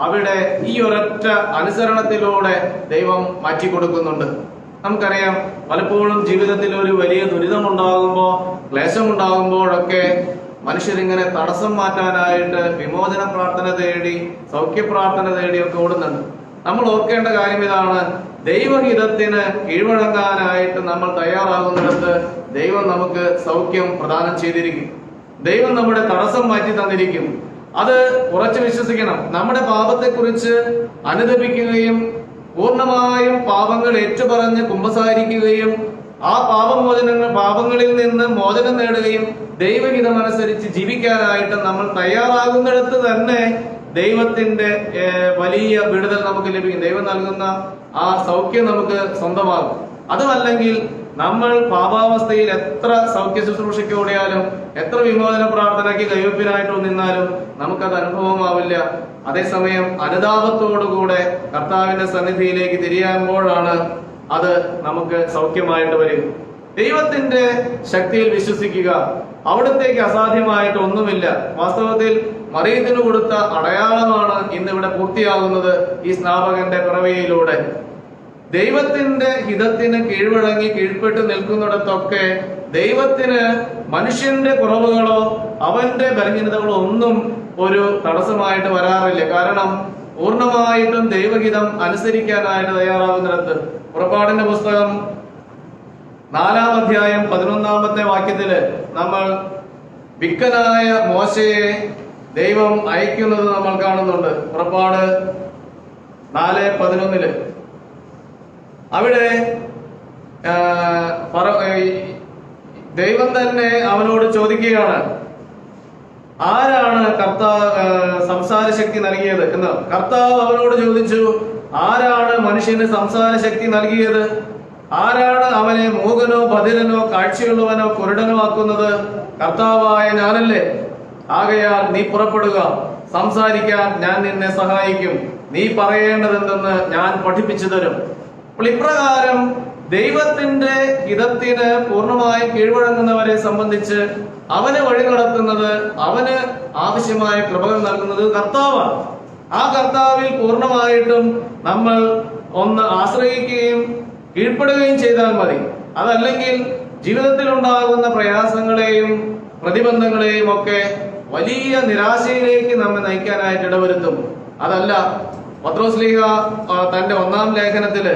അവിടെ ഈ ഒരൊറ്റ അനുസരണത്തിലൂടെ ദൈവം മാറ്റിക്കൊടുക്കുന്നുണ്ട്. നമുക്കറിയാം, പലപ്പോഴും ജീവിതത്തിൽ ഒരു വലിയ ദുരിതമുണ്ടാകുമ്പോ, ക്ലേശമുണ്ടാകുമ്പോഴൊക്കെ മനുഷ്യരിങ്ങനെ തടസ്സം മാറ്റാനായിട്ട് വിമോചന പ്രാർത്ഥന തേടി, സൗഖ്യപ്രാർത്ഥന തേടിയൊക്കെ ഓടുന്നുണ്ട്. നമ്മൾ ഓർക്കേണ്ട കാര്യം ഇതാണ്: ദൈവഹിതത്തിന് കീഴ്വഴങ്ങാനായിട്ട് നമ്മൾ തയ്യാറാകുന്നിടത്ത് ദൈവം നമുക്ക് സൗഖ്യം പ്രദാനം ചെയ്തിരിക്കും. ദൈവം നമ്മുടെ തടസ്സം മാറ്റി തന്നിരിക്കും. അത് ഉറച്ചു വിശ്വസിക്കണം. നമ്മുടെ പാപത്തെക്കുറിച്ച് അനുതപിക്കുകയും പൂർണ്ണമായും പാപങ്ങൾ ഏറ്റുപറഞ്ഞ് കുമ്പസാരിക്കുകയും ആ പാപങ്ങളിൽ നിന്ന് മോചനം നേടുകയും ദൈവഹിതമനുസരിച്ച് ജീവിക്കാനായിട്ട് നമ്മൾ തയ്യാറാകുന്നിടത്ത് തന്നെ ദൈവത്തിന്റെ വലിയ വിടുതൽ നമുക്ക് ലഭിക്കും. ദൈവം നൽകുന്ന ആ സൗഖ്യം നമുക്ക് സ്വന്തമാകും. അതുമല്ലെങ്കിൽ നമ്മൾ പാപാവസ്ഥയിൽ എത്ര സൗഖ്യ ശുശ്രൂഷയ്ക്ക് ഓടിയാലും, എത്ര വിമോചന പ്രാർത്ഥനയ്ക്ക് കൈവപ്പിനായിട്ട് നിന്നാലും നമുക്കത് അനുഭവമാവില്ല. അതേസമയം അനുതാപത്തോടുകൂടെ കർത്താവിന്റെ സന്നിധിയിലേക്ക് തിരിയുമ്പോഴാണ് അത് നമുക്ക് സൗഖ്യമായിട്ട് വരും. ദൈവത്തിന്റെ ശക്തിയിൽ വിശ്വസിക്കുക. അവിടത്തേക്ക് അസാധ്യമായിട്ട് ഒന്നുമില്ല. വാസ്തവത്തിൽ മറിയത്തിന് കൊടുത്ത അടയാളമാണ് ഇന്നിവിടെ പൂർത്തിയാകുന്നത് ഈ സ്നാപകന്റെ പിറവിയിലൂടെ. ദൈവത്തിന്റെ ഹിതത്തിന് കീഴ്പ്പെട്ട് നിൽക്കുന്നിടത്തൊക്കെ ദൈവത്തിന് മനുഷ്യന്റെ കുറവുകളോ അവന്റെ ബലഹീനതകളോ ഒന്നും ഒരു തടസ്സമായിട്ട് വരാറില്ല. കാരണം പൂർണ്ണമായിട്ടും ദൈവഹിതം അനുസരിക്കാനായിട്ട് തയ്യാറാകുന്നിടത്ത്. പുറപ്പാടിന്റെ പുസ്തകം 4-ാം അധ്യായം 11-ാമത്തെ വാക്യത്തില് നമ്മൾ വിക്കനായ മോശയെ ദൈവം അയക്കുന്നത് നമ്മൾ കാണുന്നുണ്ട്. പുറപ്പാട് 4:11 അവിടെ ദൈവം തന്നെ അവനോട് ചോദിക്കുകയാണ്, ആരാണ് സംസാര ശക്തി നൽകിയത് എന്ന്. കർത്താവ് അവനോട് ചോദിച്ചു, ആരാണ് മനുഷ്യന് സംസാര ശക്തി നൽകിയത്? ആരാണ് അവനെ മൂകനോ ബധിരനോ കാഴ്ചയുള്ളവനോ കുരുടനോ ആക്കുന്നത്? കർത്താവായ ഞാനല്ലേ. ആകയാൽ നീ പുറപ്പെടുക, സംസാരിക്കാൻ ഞാൻ നിന്നെ സഹായിക്കും, നീ പറയേണ്ടതെന്തെന്ന് ഞാൻ പഠിപ്പിച്ചു തരും. അപ്പോൾ ഇപ്രകാരം ദൈവത്തിന്റെ ഹിതത്തിന് പൂർണ്ണമായി കീഴ്വഴങ്ങുന്നവരെ സംബന്ധിച്ച് അവന് വഴി നടത്തുന്നത്, അവന് ആവശ്യമായ കൃപകൾ നൽകുന്നത് കർത്താവാണ്. ആ കർത്താവിൽ പൂർണ്ണമായിട്ടും നമ്മൾ ഒന്ന് ആശ്രയിക്കുകയും കീഴ്പ്പെടുകയും ചെയ്താൽ മതി. അതല്ലെങ്കിൽ ജീവിതത്തിൽ ഉണ്ടാകുന്ന പ്രയാസങ്ങളെയും പ്രതിബന്ധങ്ങളെയും ഒക്കെ വലിയ നിരാശയിലേക്ക് നമ്മെ നയിക്കാനായിട്ട് ഇടവരുത്തും. അതല്ല, പത്രോസ്ലീഹ തന്റെ 1-ാം ലേഖനത്തില്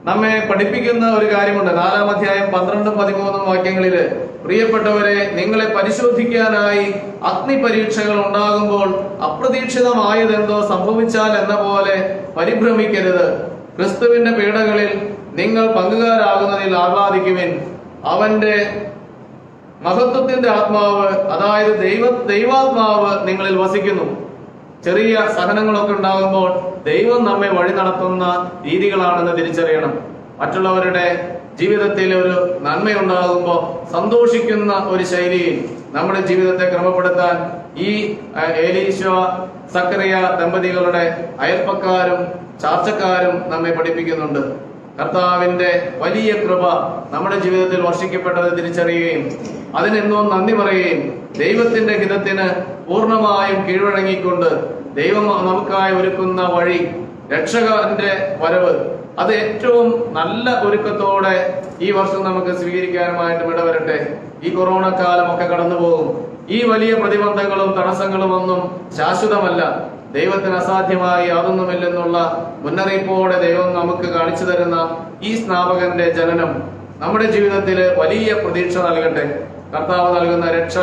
നമ്മെ പഠിപ്പിക്കുന്ന ഒരു കാര്യമുണ്ട്. 4-ാം അധ്യായം 12-13 വാക്യങ്ങളില്, പ്രിയപ്പെട്ടവരെ, നിങ്ങളെ പരിശോധിക്കാനായി അഗ്നി പരീക്ഷകൾ ഉണ്ടാകുമ്പോൾ അപ്രതീക്ഷിതമായതെന്തോ സംഭവിച്ചാൽ എന്ന പോലെ പരിഭ്രമിക്കരുത്. ക്രിസ്തുവിന്റെ പീഡകളിൽ നിങ്ങൾ പങ്കുകാരാകുന്നതിൽ ആഹ്ലാദിക്കുവിൻ. അവന്റെ മഹത്വത്തിന്റെ ആത്മാവ്, അതായത് ദൈവാത്മാവ് നിങ്ങളിൽ വസിക്കുന്നു. ചെറിയ സഹനങ്ങളൊക്കെ ഉണ്ടാകുമ്പോൾ ദൈവം നമ്മെ വഴി നടത്തുന്ന രീതികളാണെന്ന് തിരിച്ചറിയണം. മറ്റുള്ളവരുടെ ജീവിതത്തിൽ ഒരു നന്മയുണ്ടാകുമ്പോൾ സന്തോഷിക്കുന്ന ഒരു ശൈലിയിൽ നമ്മുടെ ജീവിതത്തെ ക്രമപ്പെടുത്താൻ ഈ ഏലീശോ സക്കറിയ ദമ്പതികളുടെ അയൽപ്പക്കാരും ചാർച്ചക്കാരും നമ്മെ പഠിപ്പിക്കുന്നുണ്ട്. കർത്താവിന്റെ വലിയ കൃപ നമ്മുടെ ജീവിതത്തിൽ വർഷിക്കപ്പെട്ടത് തിരിച്ചറിയുകയും അതിനെന്നോ നന്ദി പറയുകയും ദൈവത്തിന്റെ ഹിതത്തിന് പൂർണ്ണമായും കീഴ്വഴങ്ങിക്കൊണ്ട് ദൈവം നമുക്കായി ഒരുക്കുന്ന വഴി, രക്ഷകന്റെ വരവ്, അത് ഏറ്റവും നല്ല ഒരുക്കത്തോടെ ഈ വർഷം നമുക്ക് സ്വീകരിക്കാനുമായിട്ട് ഇടവരട്ടെ. ഈ കൊറോണ കാലമൊക്കെ കടന്നു പോകും. ഈ വലിയ പ്രതിബന്ധങ്ങളും തടസ്സങ്ങളും ഒന്നും ശാശ്വതമല്ല. ദൈവത്തിന് അസാധ്യമായി യാതൊന്നുമില്ലെന്നുള്ള മുന്നറിയിപ്പോടെ ദൈവം നമുക്ക് കാണിച്ചു തരുന്ന ഈ സ്നാപകന്റെ ജനനം നമ്മുടെ ജീവിതത്തിൽ വലിയ പ്രതീക്ഷ നൽകട്ടെ. കർത്താവ് നൽകുന്ന രക്ഷ,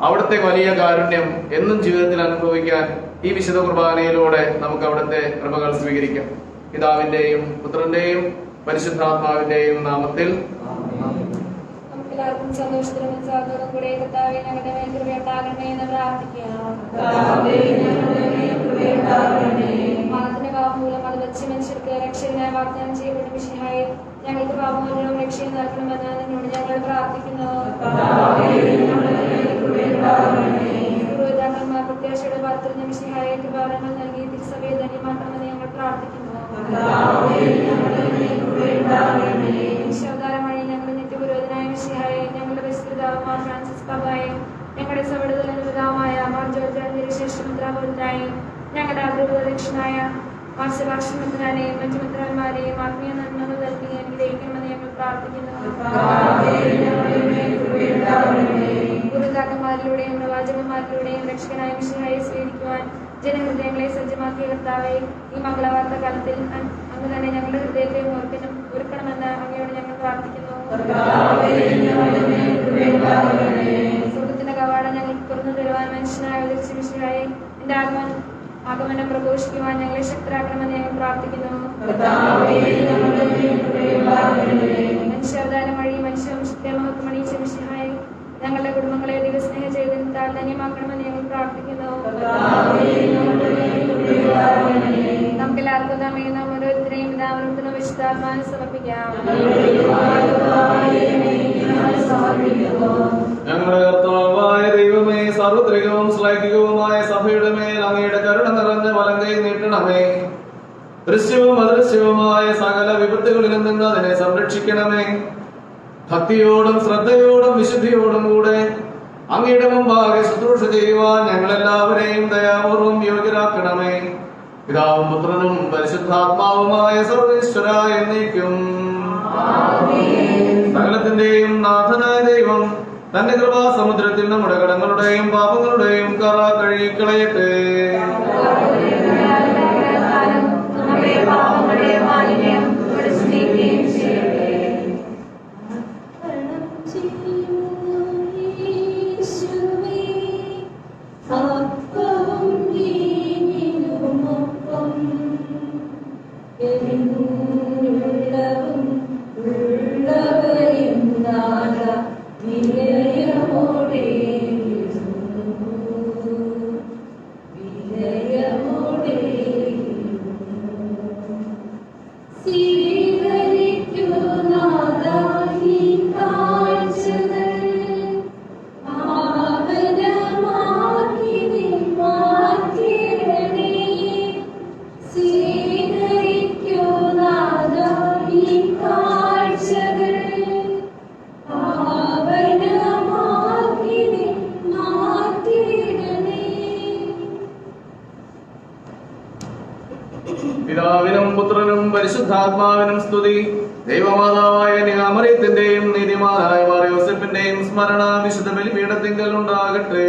അവിടുത്തെ വലിയ കാരുണ്യം എന്നും ജീവിതത്തിൽ അനുഭവിക്കാൻ ഈ വിശുദ്ധ കുർബാനയിലൂടെ നമുക്ക് അവിടുത്തെ കൃപകൾ സ്വീകരിക്കാം. പിതാവിന്റെയും പുത്രന്റെയും പരിശുദ്ധാത്മാവിന്റെയും നാമത്തിൽ നമുക്കെല്ലാവർക്കും സന്തോഷത്തിലും ഉത്സാഹത്തോടും കൂടെ കർത്താവേ ഞങ്ങളുടെ മേൽ കൃപയുണ്ടാകണമേ എന്ന് പ്രാർത്ഥിക്കാം. മതത്തിന്റെ പാപം മൂലം അത് വെച്ച് മനുഷ്യർക്ക് രക്ഷകനായി വാഗ്ദാനം ചെയ്യപ്പെട്ട മിശിഹായെ ഞങ്ങൾക്ക് പാപമോചനവും രക്ഷയും നൽകണമെന്ന് നിന്നോട് ഞങ്ങൾ പ്രാർത്ഥിക്കുന്നു. പൂർവ്വപിതാക്കന്മാർ പ്രത്യാശയുടെ പാത്രത്തിന് മിശിഹായെ കൃപാവരങ്ങൾ നൽകി തിരുസഭയെ ധന്യമാക്കണമെന്ന് ഞങ്ങൾ പ്രാർത്ഥിക്കുന്നു. ഈശോദാരം വഴി ഞങ്ങളുടെ നിത്യപുരോഹിതനായ മിശിഹായെ, ഞങ്ങളുടെ പരിശുദ്ധ മാർ ഫ്രാൻസിസ് പാപ്പായെ, ഞങ്ങളുടെ സവിടുതല പിതാവായ മാർ ജോർജ് ശേഷമിത്രാപുരത്തിനായി, ഞങ്ങളുടെ അഗ്രഹദക്ഷനായ മാർ സെബാസ്റ്റ്യൻ മെത്രാനെയും മറ്റു മെത്രാന്മാരെയും ആത്മീയ നന്മകൾ നൽകി അനുഗ്രഹിക്കണമെന്ന് ഞങ്ങൾ പ്രാർത്ഥിക്കുന്നു. പൂർവ്വപിതാക്കന്മാരിലൂടെയും പ്രവാചകന്മാരിലൂടെയും രക്ഷകനായ മിശിഹായെ സ്വീകരിക്കുവാൻ ജനഹൃദയങ്ങളെ സജ്ജമാക്കിയ കർത്താവേ, ഈ മംഗളവാർത്ത കാലത്തിൽ അങ്ങ് തന്നെ ഞങ്ങളുടെ ഹൃദയത്തെ ഒരുക്കണമെന്ന് അങ്ങയോട് ഞങ്ങൾ പ്രാർത്ഥിക്കുന്നു. സ്വർഗത്തിന്റെ കവാടം ഞങ്ങൾക്ക് തുറന്നു തരുവാൻ മനുഷ്യനായ ഉദരിച്ച മിശിഹായെ, എന്റെ ആഗമനം പ്രഘോഷിക്കുവാൻ ഞങ്ങളെ ശക്തരാക്കണമെന്ന് ഞങ്ങൾ പ്രാർത്ഥിക്കുന്നു. മനുഷ്യാവതാരം വഴി മനുഷ്യവംശത്തെ മഹത്വമണിയിച്ച മിശിഹായെ, ഞങ്ങളുടെ കുടുംബങ്ങളെ ദൈവസ്നേഹ ചൈതന്യത്താൽ ധന്യമാക്കണമെന്ന് ഞങ്ങൾ പ്രാർത്ഥിക്കുന്നു. നമുക്കെല്ലാവർക്കും നമ്മെ നാം ഓരോരുത്തരെയും പിതാവിനും വിശുദ്ധാത്മാവിനെ സമർപ്പിക്കാം. ഞങ്ങളുടെ കർത്താവായ ദൈവമേ, സാർവത്രികവും ശ്ലൈഹികവുമായ സഭയുടെ മേൽ അങ്ങയുടെ കരുണ നിറഞ്ഞ വലങ്കൈ നീട്ടണമേ. ദൃശ്യവും അദൃശ്യവുമായ സകല വിപത്തുകളിൽ നിന്ന് അതിനെ സംരക്ഷിക്കണമേ. ഭക്തിയോടും ശ്രദ്ധയോടും വിശുദ്ധിയോടും കൂടെ അങ്ങയുടെ മുമ്പാകെ ശുശ്രൂഷ ചെയ്യുവാൻ ഞങ്ങളെല്ലാവരെയും ദയാപൂർവം യോഗ്യരാക്കണമേ. പിതാവും പുത്രനും പരിശുദ്ധാത്മാവുമായ സർവേശ്വര എന്നേക്കും. സകലത്തിന്റെയും നാഥനായ ദൈവം തന്റെ കൃപാസമുദ്രത്തിൽ നമ്മുടെ കടങ്ങളുടെയും പാപങ്ങളുടെയും കറ കഴുകിക്കളയട്ടെ. സ്വീകരിക്കൂ നാദാ ഈ കാഴ്ചകൾ, പിതാവിനും പുത്രനും പരിശുദ്ധാത്മാവിനും സ്തുതി. ദൈവമാതാവായ നിഹാമറിയത്തിന്റെയും നീതിമാനായ മാർ യോസേഫിന്റെയും സ്മരണ വിശുദ്ധ ബലിപീഠത്തിങ്കൽ ഉണ്ടാകട്ടെ.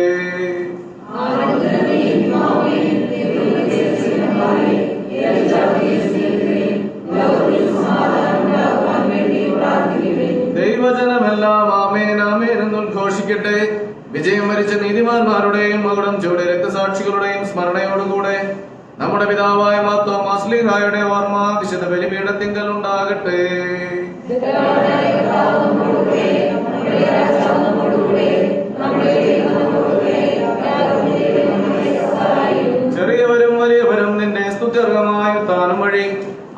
ദൈവജനമെല്ലാം ആമേൻ ആമേൻ എന്ന് ഉദ്ഘോഷിക്കട്ടെ. വിജയം വരിച്ച നീതിമാന്മാരുടെയും മകുടം ചൂട് രക്തസാക്ഷികളുടെയും സ്മരണയോടുകൂടെ നമ്മുടെ പിതാവായ മാർത്തോമാ ശ്ലീഹായുടെ ഓർമ്മ വിശുദ്ധ ബലിപീഠത്തിങ്കൽ ഉണ്ടാകട്ടെ. ചെറിയവരും വലിയവരും നിന്റെ സ്തുത്യർഹമായ ഉത്ഥാനം വഴി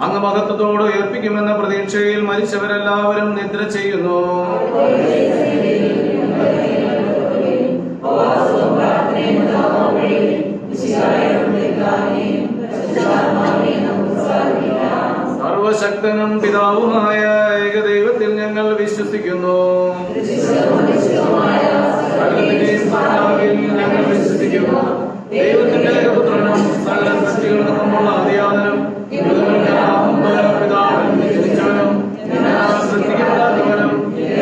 അങ്ങ് മഹത്വത്തോട് ഉയർപ്പിക്കുമെന്ന പ്രതീക്ഷയിൽ മരിച്ചവരെല്ലാവരും നിദ്ര ചെയ്യുന്നു. സർവശക്തനും പിതാവുമായ ഏകദൈവത്തിൽ ഞങ്ങൾ വിശ്വസിക്കുന്നു. ഞങ്ങൾ വിശ്വസിക്കുന്നു. ദൈവത്തിന്റെ ഏകപുത്രനും സകല സൃഷ്ടികളിൽ നിന്നുമുള്ള അതിയാതനും പിതാവിൽ ജനിച്ചവനും സൃഷ്ടിക്കപ്പെടാത്തവനും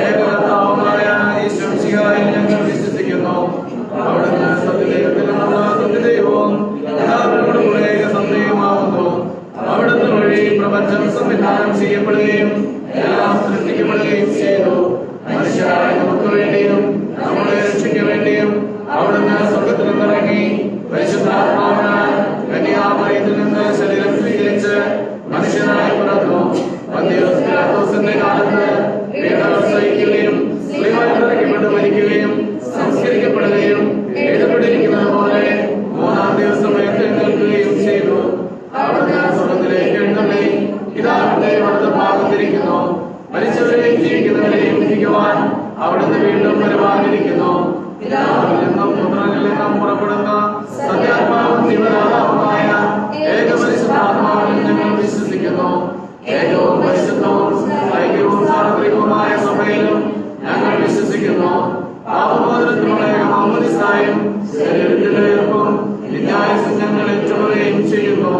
ഏകകർത്താവുമായ ഈശ്വരൻ ഞങ്ങൾ വിശ്വസിക്കുന്നു. അവിടുന്ന് സത്യദൈവത്തിൽ നിന്നുള്ള സത്യദൈവവും പിതാവിനോട് കൂടെ സന്ദേഹമാവുന്നു. അവിടുന്ന് വഴി പ്രപഞ്ചം സംവിധാനം ചെയ്യപ്പെടുകയും എല്ലാം സൃഷ്ടിക്കപ്പെടുകയും ചെയ്തു. മനുഷ്യരായ നമുക്ക് വേണ്ടിയും നമ്മുടെ രക്ഷയ്ക്ക് വേണ്ടിയും അവിടുന്ന് സ്വർഗത്തിൽ നിന്നിറങ്ങി പരിശുദ്ധാത്മാവിനാൽ കന്യാമറിയത്തിൽ നിന്ന് ശരീരം സ്വീകരിച്ച് മനുഷ്യനായി പിറന്നു. പന്തിയോസ് പിലാത്തോസിന്റെ കാലത്ത് പീഡനം സഹിക്കുകയും സ്ലീബായിൽപ്പെട്ട് മരിക്കുകയും സംസ്കരിക്കപ്പെടുകയും എഴുതപ്പെട്ടിരിക്കുന്നത് പോലെ മൂന്നാം ദിവസം ഉയർത്തെഴുന്നേൽക്കുകയും ചെയ്തു. അവിടുന്ന് സ്വർഗ്ഗത്തിലേക്ക് എഴുന്നള്ളി പിതാവിന്റെ വലതുഭാഗത്തിരിക്കുന്നു. മരിച്ചവരെയും ജീവിക്കുന്നവരെയും വിധിക്കുവാൻ അവിടുന്ന് വീണ്ടും വരുവാനിരിക്കുന്നു. പിതാവിൽ നിന്നും പുത്രനിൽ നിന്നും പുറപ്പെടുന്ന സത്യാത്മാവും ജീവനാഥാവുമായ ഏകപരിശുദ്ധാത്മാവിൽ ഞങ്ങൾ വിശ്വസിക്കുന്നു. ഏകവും പരിശുദ്ധവും ഐക്യവും സാർവത്രികവുമായ സഭയിലും ഞങ്ങൾ വിശ്വസിക്കുന്നു. പാപമോചനത്തിനുള്ള മാമോദീസായും ശരീരത്തിന്റെ ഉയർപ്പും നിത്യായുസ്സും ഞങ്ങൾ ഏറ്റുപറയുകയും ചെയ്യുന്നു.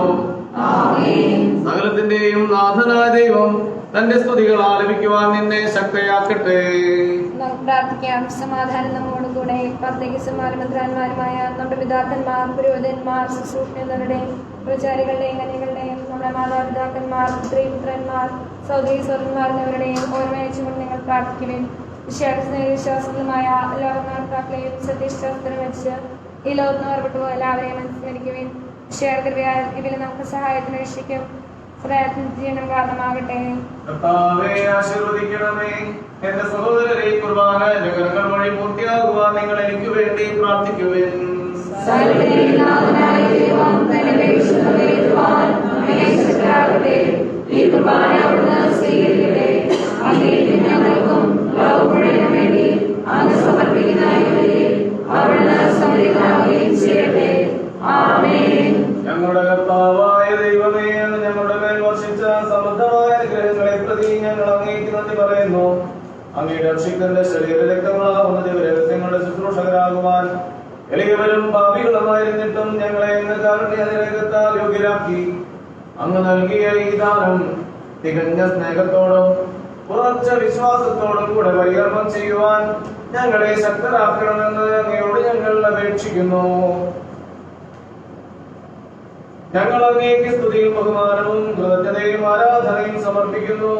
സകലത്തിന്റെയും നാഥനായ ദൈവം തന്റെ സ്തുതികൾ ആലപിക്കുവാൻ നിന്നെ ശക്തയാക്കട്ടെ. നമുക്ക് പ്രാർത്ഥിക്കാം. സമാധാനം നമ്മോടുകൂടെ. പർത്തേകന്മാരും മന്ത്രാന്മാരുമായ നമ്മുടെ പിതാക്കന്മാർ, പുരോഹിതന്മാർ, ശുശ്രൂഷകരുടെയും പ്രചാരികളുടെയും കന്യകളുടെയും നമ്മുടെ മാതാപിതാക്കന്മാർ, പുത്രീപുത്രന്മാർ, സഹോദരീ സഹോദരന്മാർ എന്നിവരുടെയും ഓർമ്മയച്ചുകൊണ്ട് നിങ്ങൾ പ്രാർത്ഥിക്കുവിൻ. വിശ്വാസങ്ങളുമായ ലോകമാർക്കാക്കളെയും സത്യവിശ്വാസത്തിനും വെച്ച് ഈ ലോകത്ത് വേർപെട്ടു എല്ലാവരെയും അനുസ്മരിക്കുവിൻ. കൃപയാൽ ഇതിൽ നമുക്ക് സഹായത്തിന് രക്ഷിക്കും ജീവനം കാരണമാകട്ടെ. കർത്താവേ, ആശീർവദിക്കണമേ. എന്റെ സഹോദരരെ, കുർബാന ജഗങ്ങൾ വഴി പൂർത്തിയാകുവാൻ നിങ്ങൾ എനിക്ക് വേണ്ടി പ്രാർത്ഥിക്കുവിൻ. ഈ കുർബാന അവിടുന്ന് സ്വീകരിക്കട്ടെ. ഞങ്ങൾക്കും വേണ്ടി അങ്ങ് സമർപ്പിക്കുന്ന അവിടുന്ന് സമൃദ്ധമാവുകയും ചെയ്യട്ടെ. ആമേൻ. ഞങ്ങളുടെ കർത്താവായ ദൈവമേ, ഞങ്ങളുടെ മേൽ വർഷിച്ച സമൃദ്ധമായ അനുഗ്രഹങ്ങളെ പ്രതി ഞങ്ങൾ അങ്ങേക്ക് നന്ദി പറയുന്നു. അങ്ങയുടെ അഭിഷിക്തന്റെ ശരീര രക്തങ്ങളാവുന്ന ദിവരഹസ്യങ്ങളുടെ ശുശ്രൂഷകരാകുവാൻ എളിയവരും പാപികളുമായിരുന്നിട്ടും ഞങ്ങളെ അങ്ങ് കാരുണ്യനിരകത്താൽ യോഗ്യരാക്കി. അങ്ങ് നൽകിയ ഈ ദാനം തികഞ്ഞ സ്നേഹത്തോടും ഉറച്ച വിശ്വാസത്തോടും കൂടെ പരികർമ്മം ചെയ്യുവാൻ ഞങ്ങളെ ശക്തരാക്കണമെന്ന് അങ്ങയോട് ഞങ്ങൾ അപേക്ഷിക്കുന്നു. ഞങ്ങൾ അങ്ങേക്ക് സ്തുതിയും ബഹുമാനവും കൃതജ്ഞതയും ആരാധനയും സമർപ്പിക്കുന്നു,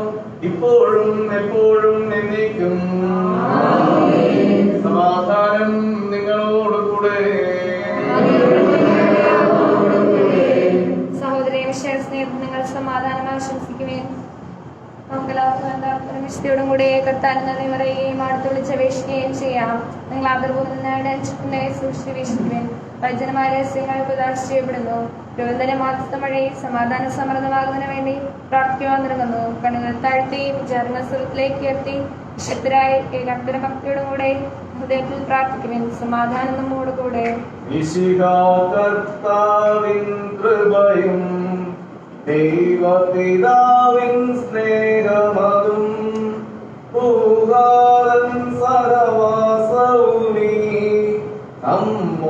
ഇപ്പോഴും എപ്പോഴും എന്നേക്കും. സമാധാനം നിങ്ങളോടുകൂടെ. സഹോദരി വിശ്വാസസ്നേഹത്തിൽ നിങ്ങൾ സമാധാനം ആശംസിക്കുകയും നമുക്കെല്ലാവർക്കും കൂടെ കർത്താൻ നന്ദി പറയുകയും അടുത്ത് വിളിച്ചപേക്ഷിക്കുകയും ചെയ്യാം. നിങ്ങൾ ആദരപൂർവ്വം സൂക്ഷിച്ച് വീക്ഷിക്കുവാൻ വൈദ്യന്മാരെ രഹസ്യങ്ങൾ പ്രദാനം ചെയ്യപ്പെടുന്നു. രോഗത്തിന്റെ മാസത്തെ മഴയിൽ സമാധാന സമൃദ്ധമാകുന്നതിന് വേണ്ടി പ്രാർത്ഥിക്കുവാൻ തുടങ്ങുന്നു. കണ്ണുകൾ താഴ്ത്തി ജർമ്മസ്വരത്തിലേക്ക് ഉയർത്തി ശക്തരായ ഏകാഗ്ര ഭക്തിയോടും കൂടെ ഹൃദയത്തിൽ പ്രാർത്ഥിക്കുവാൻ സമാധാനം നമ്മോട് കൂടെ. കൃപയും ദൈവപിതാവിൻ സ്നേഹമതും പൂകാലൻ സഹവാസവുമീ നമ്മോടൊത്തുണ്ടാകട്ടെ.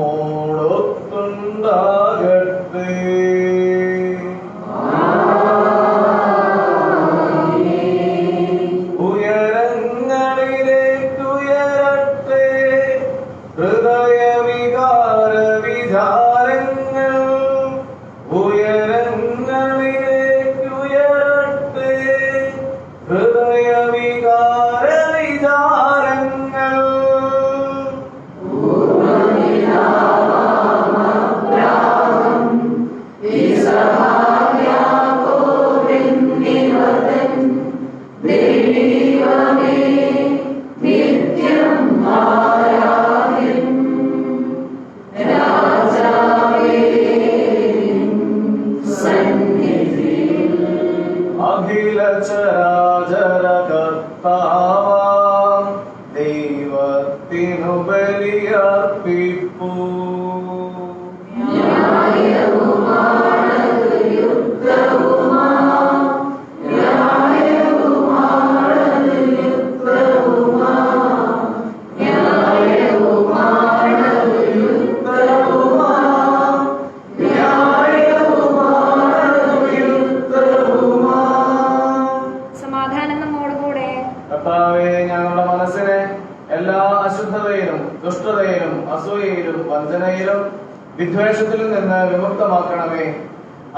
വിദ്വേഷത്തിൽ നിന്ന് വിമുക്തമാക്കണമേ.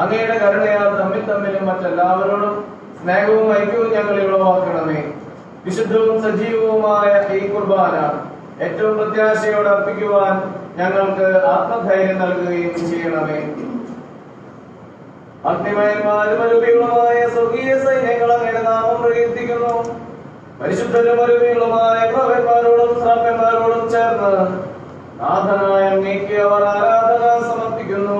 അങ്ങയുടെ കരുണയാൽ തമ്മിലും മറ്റെല്ലാവരോടും സ്നേഹവും ഐക്യവും ഞങ്ങളെ ഉളവാക്കണമേ. വിശുദ്ധവും സജീവവുമായ ഈ കുർബാന ഏറ്റവും പ്രത്യാശയോടെ അർപ്പിക്കുവാൻ ഞങ്ങൾക്ക് ആത്മധൈര്യം നൽകുകയും ചെയ്യണമേ. അഗ്നിമയന്മാരും അരൂപികളുമായ സ്വർഗീയ സൈന്യങ്ങൾ അങ്ങയുടെ നാമം പ്രകീർത്തിക്കുന്നു. പരിശുദ്ധരും അരൂപികളുമായ പ്രഭന്മാരോടും ശ്രാപ്യന്മാരോടും ചേർന്ന് നാഥനായ അങ്ങേക്ക് അവർ ആരാധന സമർപ്പിക്കുന്നു.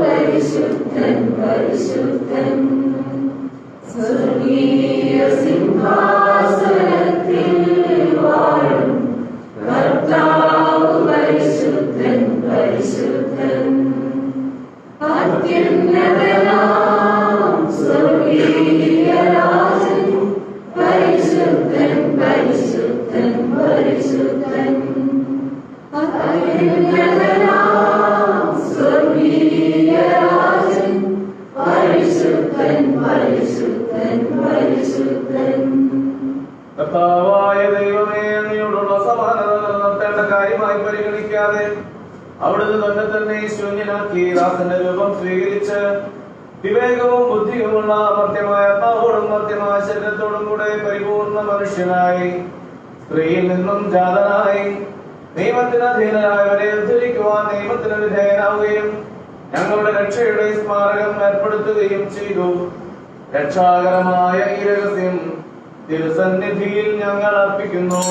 പരിശുദ്ധൻ പരിശുദ്ധൻ സ്വർഗീയ സിംഹാസനത്തിൽ വാഴും കർത്താവ് പരിശുദ്ധൻ പരിശുദ്ധൻ അത്യുന്നതനാം സ്വർഗീയ രാജൻ പരിശുദ്ധൻ പരിശുദ്ധൻ പരിശുദ്ധൻ അത്യുന്നതനാം സ്വർഗീയ രാജൻ പരിശുദ്ധൻ പരിശുദ്ധൻ പരിശുദ്ധൻ. കർത്താവായ ദൈവമേ, അങ്ങയോടുള്ള സമാനത നിലനിർത്തേണ്ട കാര്യമായി പരിഗണിക്കാതെ അവിടുന്ന് തന്നെ ശൂന്യനാക്കി ദാസന്റെ രൂപം സ്വീകരിച്ച് വിവേകവും ബുദ്ധിയുമുള്ള മർത്യമായ ആത്മാവോടും മർത്യമായ ശരീരത്തോടും കൂടെ പരിപൂർണ മനുഷ്യനായി സ്ത്രീയിൽ നിന്നും ജാതനായി നിയമത്തിന് അധീനരായവരെ ഉദ്ധരിക്കുവാൻ നിയമത്തിന് വിധേയനാവുകയും ഞങ്ങളുടെ രക്ഷയുടെ സ്മാരകം ഏർപ്പെടുത്തുകയും ചെയ്തു. രക്ഷാകരമായ ഈ രഹസ്യം തിരുസന്നിധിയിൽ ഞങ്ങൾ അർപ്പിക്കുന്നു.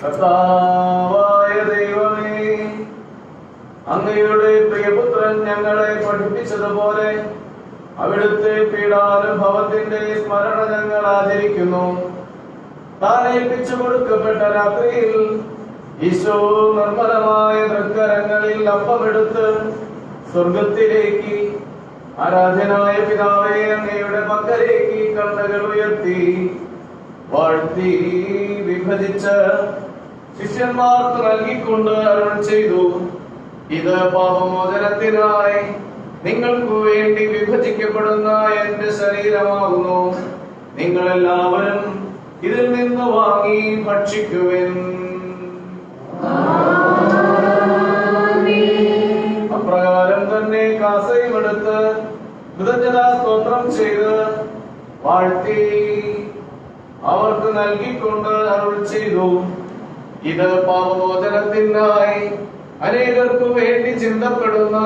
കർത്താവായ ദൈവമേ, അങ്ങയുടെ പ്രിയപുത്രൻ ഞങ്ങളെ പഠിപ്പിച്ചതുപോലെ അവിടുത്തെ പീഡാനുഭവത്തിന്റെ സ്മരണ ഞങ്ങൾ ആചരിക്കുന്നു. താൻ ഏൽപ്പിച്ചു കൊടുക്കപ്പെട്ട രാത്രിയിൽ ഈശോ നിർമ്മലമായ തൃക്കരങ്ങളിൽ അപ്പമെടുത്ത് സ്വർഗത്തിലേക്ക് ആരാധ്യനായ പിതാവേ അങ്ങയുടെ പക്കലേക്ക് കണ്ണുകൾ ഉയർത്തി വാഴ്ത്തി വിഭജിച്ച് ശിഷ്യന്മാർക്ക് നൽകിക്കൊണ്ട് അരുൾ ചെയ്തു, ഇത് പാപമോചനത്തിനായി നിങ്ങൾക്ക് വേണ്ടി വിഭജിക്കപ്പെടുന്ന എന്റെ ശരീരമാകുന്നു. നിങ്ങളെല്ലാവരും ഇതിൽ നിന്ന് വാങ്ങി ഭക്ഷിക്കുവിൻ. അപ്രകാരം തന്നെ കാസയുമെടുത്ത് കൃതജ്ഞതാ സ്തോത്രം ചെയ്ത് വാഴ്ത്തി അവർക്ക് നൽകിക്കൊണ്ട് അരുൾ ചെയ്തു, ഇത് പാപമോചനത്തിനായി അനേകർക്കു വേണ്ടി ചിന്തപ്പെടുന്ന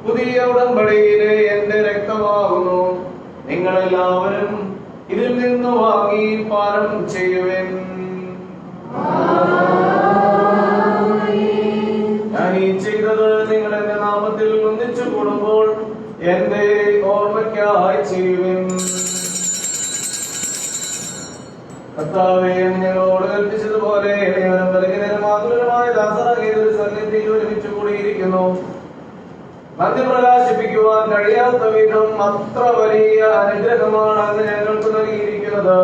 പുതിയ ഉടമ്പടിയിലെ എന്റെ രക്തമാകുന്നു. നിങ്ങളെല്ലാവരും ഇതിൽ നിന്ന് വാങ്ങി പാനം ചെയ്യുവിൻ. ഞാൻ ഈ ചെയ്തത് നിങ്ങൾ എന്റെ നാമത്തിൽ ഒന്നിച്ചു കൂടുമ്പോൾ എന്റെ ഓർമ്മയ്ക്കായി ചെയ്യുവിൻ. കർത്താവേ, ഞങ്ങളോട് കൽപ്പിച്ചതുപോലെ ഇളയവനും ബലഹീനനും ആകുലനുമായ ദാസനാകിയ ഒരു സന്നിധിയിൽ ഒരുമിച്ച് കൂടിയിരിക്കുന്നു. നന്ദി പ്രകാശിപ്പിക്കുവാൻ കഴിയാത്ത വിധം അത്ര വലിയ അനുഗ്രഹമാണ് അങ്ങ് ഞങ്ങൾക്ക് നൽകിയിരിക്കുന്നത്.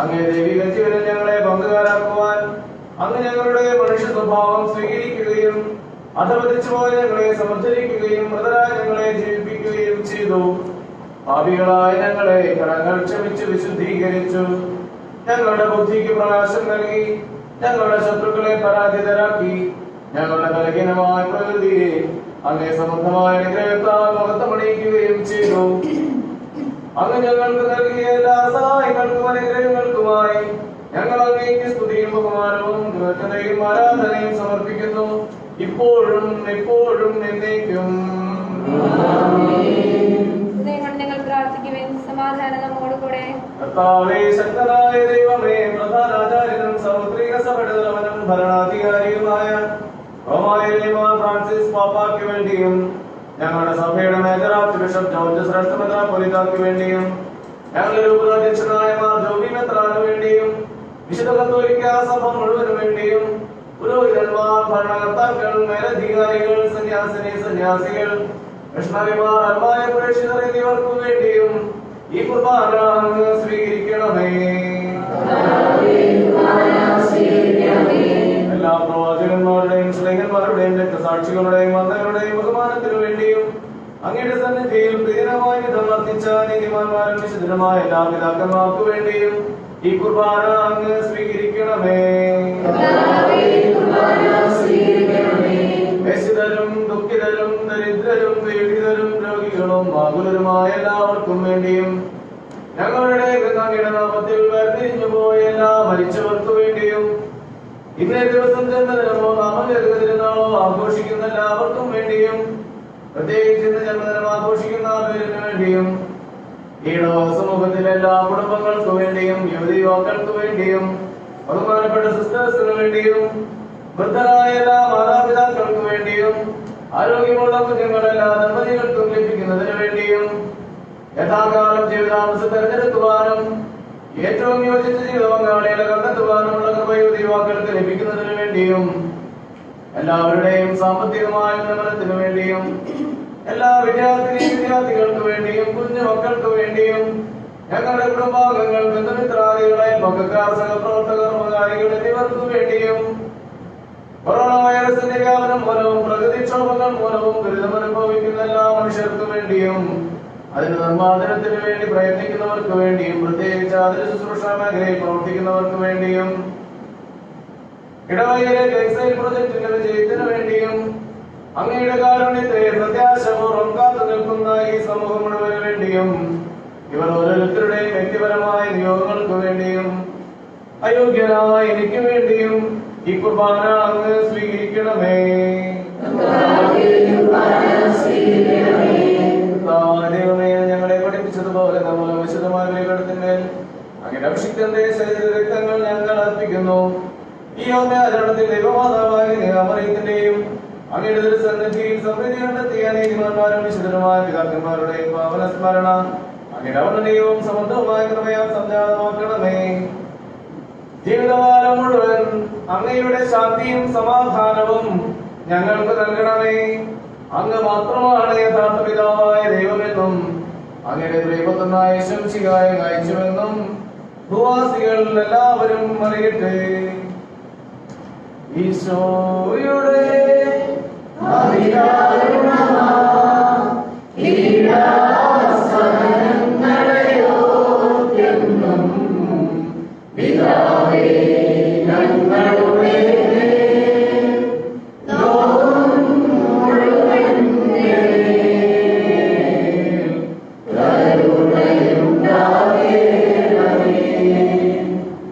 അങ്ങേ ദൈവിക ജീവനിൽ ഞങ്ങളെ പങ്കുകാരാക്കുവാൻ അങ്ങ് ഞങ്ങളുടെ മനുഷ്യ സ്വഭാവം സ്വീകരിക്കുകയും അധപതിച്ചു പോയ ഞങ്ങളെ സമുദ്ധരിക്കുകയും മൃതരായ ഞങ്ങളെ ജീവിപ്പിക്കുകയും ചെയ്തു. പാപികളായ ഞങ്ങളെ കടങ്ങൾ ക്ഷമിച്ച് വിശുദ്ധീകരിച്ചു. ഞങ്ങളുടെ ബുദ്ധിക്ക് പ്രകാശം നൽകി ഞങ്ങളുടെ ശത്രുക്കളെ പരാജിതരാക്കി. ഞങ്ങളുടെ ബലഹീനമായ പ്രകൃതിയെ അങ്ങേ സമൃദ്ധമായ അനുഗ്രഹത്താൽ മഹത്വമണിയിക്കുകയും ചെയ്തു. അങ്ങ് ഞങ്ങൾക്ക് നൽകിയ എല്ലാ സഹായങ്ങൾക്കും അനുഗ്രഹങ്ങൾക്കുമായി ഞങ്ങൾ അങ്ങേക്ക് സ്തുതിയും ബഹുമാനവും കൃതജ്ഞതയും ആരാധനയും സമർപ്പിക്കുന്നു, ഇപ്പോഴും എപ്പോഴും എന്നേക്കും. നിങ്ങൾ പ്രാർത്ഥിക്കുവിൻ. സമാധാനം നമ്മോട് കൂടെ. കർത്താവേ, ശക്തനായ ദൈവമേ, പ്രധാനാചാര്യനും സാർവത്രിക സഭയുടെ തലവനും ഭരണാധികാരിയുമായ റോമായിലെ മാർ ഫ്രാൻസിസ് പാപ്പായ്ക്ക് വേണ്ടിയും ഞങ്ങളുടെ സഭയുടെ മേജർ ആർച്ച് ബിഷപ്പ് ജോർജ് ശ്രേഷ്ഠ മെത്രാപ്പൊലീത്തായ്ക്ക് വേണ്ടിയും ഞങ്ങളുടെ രൂപതാധ്യക്ഷനായ മാർ ജോബി മെത്രാന് വേണ്ടിയും വിശുദ്ധ കത്തോലിക്ക സഭ മുഴുവന് വേണ്ടിയും പുരോഹിതന്മാർ, ഭരണകർത്താക്കൾ, മേലധികാരികൾ, സന്യാസികൾ, മിഷണറിമാർ, അൽമായ പ്രേക്ഷിതർ എന്നിവർക്കു വേണ്ടിയും ഈ കുർബാന അങ്ങ് സ്വീകരിക്കണമേ. എല്ലാ പ്രവാചകന്മാരുടെയും സ്നേഹന്മാരുടെയും രക്തസാക്ഷികളുടെയും വന്ദകളുടെയും ബഹുമാനത്തിനു വേണ്ടിയും അങ്ങയുടെ സന്നിധിയിൽ പ്രിയനമായ വിധം വർദ്ധിച്ച നീതിമാന്മാരും വിശുദ്ധരുമായ എല്ലാ പിതാക്കന്മാർക്ക് വേണ്ടിയും ഈ കുർബാന അങ്ങ് സ്വീകരിക്കണമേ. വ്യസിതരും ദുഃഖിതരും ദരിദ്രരും പീഡിതരും രോഗികളും ആകുലരുമായ എല്ലാവർക്കും വേണ്ടിയും ഞങ്ങളുടെ അങ്ങയുടെ നാമത്തിൽ വേർതിരിഞ്ഞു പോയ എല്ലാ മരിച്ചവർക്ക് വേണ്ടിയും ഇന്നേ ദിവസം ജന്മദിനമോ നാമജന്മദിനാളോ ആഘോഷിക്കുന്ന എല്ലാവർക്കും വേണ്ടിയും പ്രത്യേകിച്ച് ഇന്ന് ജന്മദിനം ആഘോഷിക്കുന്ന പേരിന് വേണ്ടിയും ഈടോ സമൂഹത്തിലെ എല്ലാ കുടുംബങ്ങൾക്ക് വേണ്ടിയും യുവതി യുവാക്കൾക്ക് വേണ്ടിയും ബഹുമാനപ്പെട്ട സിസ്റ്റേഴ്സിന് വേണ്ടിയും വൃദ്ധരായ എല്ലാ മാതാപിതാക്കൾക്ക് വേണ്ടിയും ആരോഗ്യമുള്ള കുഞ്ഞുങ്ങളെല്ലാ ദമ്പതികൾക്കും ലഭിക്കുന്നതിന് വേണ്ടിയും യഥാകാലം ജീവിതാംശം തെരഞ്ഞെടുക്കുവാനും ഏറ്റവും യോജിച്ച ജീവിത പങ്കാളികളെ കണ്ടെത്തുവാനുമുള്ള കൃപ യുവതി യുവാക്കൾക്ക് ലഭിക്കുന്നതിന് വേണ്ടിയും എല്ലാവരുടെയും സാമ്പത്തികമായ ഉന്നമനത്തിനു വേണ്ടിയും എല്ലാ വിദ്യാർത്ഥികൾക്ക് വേണ്ടിയും കുഞ്ഞു മക്കൾക്ക് വേണ്ടിയും ഞങ്ങളുടെ കുടുംബാംഗങ്ങൾ ബന്ധുമിത്രാദികളെ പങ്കക്കാർ സഹപ്രവർത്തകർ മകാരികൾ എന്നിവർക്ക് വേണ്ടിയും കൊറോണ വൈറസിന്റെ വ്യാപനം മൂലവും പ്രകൃതിക്ഷോഭങ്ങൾ മൂലവും ദുരിതമനുഭവിക്കുന്ന എല്ലാ മനുഷ്യർക്കും വേണ്ടിയും അതിന് നിർമ്മാർജ്ജനത്തിന് വേണ്ടി പ്രയത്നിക്കുന്നവർക്ക് വേണ്ടിയും പ്രത്യേകിച്ച് അതിന് ശുശ്രൂഷ മേഖലയിൽ പ്രവർത്തിക്കുന്നവർക്ക് വേണ്ടിയും ഇടവകയിലെ ടെക്സ്റ്റൈൽ പ്രൊജക്ടിന്റെ വിജയത്തിന് വേണ്ടിയും അങ്ങയുടെ കാരുണ്യത്തെ പ്രത്യാശപൂർവ്വം കാത്തു നിൽക്കുന്ന ഈ സമൂഹം മുഴുവന് വേണ്ടിയും ഇവർ ഓരോരുത്തരുടെയും വ്യക്തിപരമായ നിയോഗങ്ങൾക്ക് വേണ്ടിയും അയോഗ്യനായ എനിക്ക് വേണ്ടിയും ഈ കുർബാന അങ്ങ് സ്വീകരിക്കണമേ. ദൈവമേ, ഞങ്ങളെ പഠിപ്പിച്ചതുപോലെ നമ്മൾ വിശുദ്ധമായ ബലിപീഠത്തിന്മേൽ അങ്ങയുടെ അഭിഷിക്തന്റെ ശരീര രക്തങ്ങൾ ഞങ്ങൾ അർപ്പിക്കുന്നു. ഈ ആചരണത്തിൽ ദൈവമാതാവായ നിയമത്തിന്റെയും അങ്ങയുടെ സന്നിധിയിൽ സമൃദ്ധി കണ്ടെത്തിയ നീതിമാന്മാരും വിശുദ്ധരുമായ പിതാക്കന്മാരുടെയും പാവന സ്മരണ അങ്ങയുടെ അവർണ്ണനീയവും സമൃദ്ധവുമായ കൃപയാൽ സംജാതമാക്കണമേ. ജീവിതകാലം മുഴുവൻ അങ്ങയുടെ ശാന്തിയും സമാധാനവും ഞങ്ങൾക്ക് നൽകണമേ. അങ്ങ് മാത്രമാണ് യഥാർത്ഥ പിതാവായ ദൈവമെന്നും അങ്ങയുടെ ദൈവത്തിനായ ശംശികായ അയച്ചുവെന്നും ഭൂവാസികൾ എല്ലാവരും അറിയട്ടെ. ഈശോയുടെ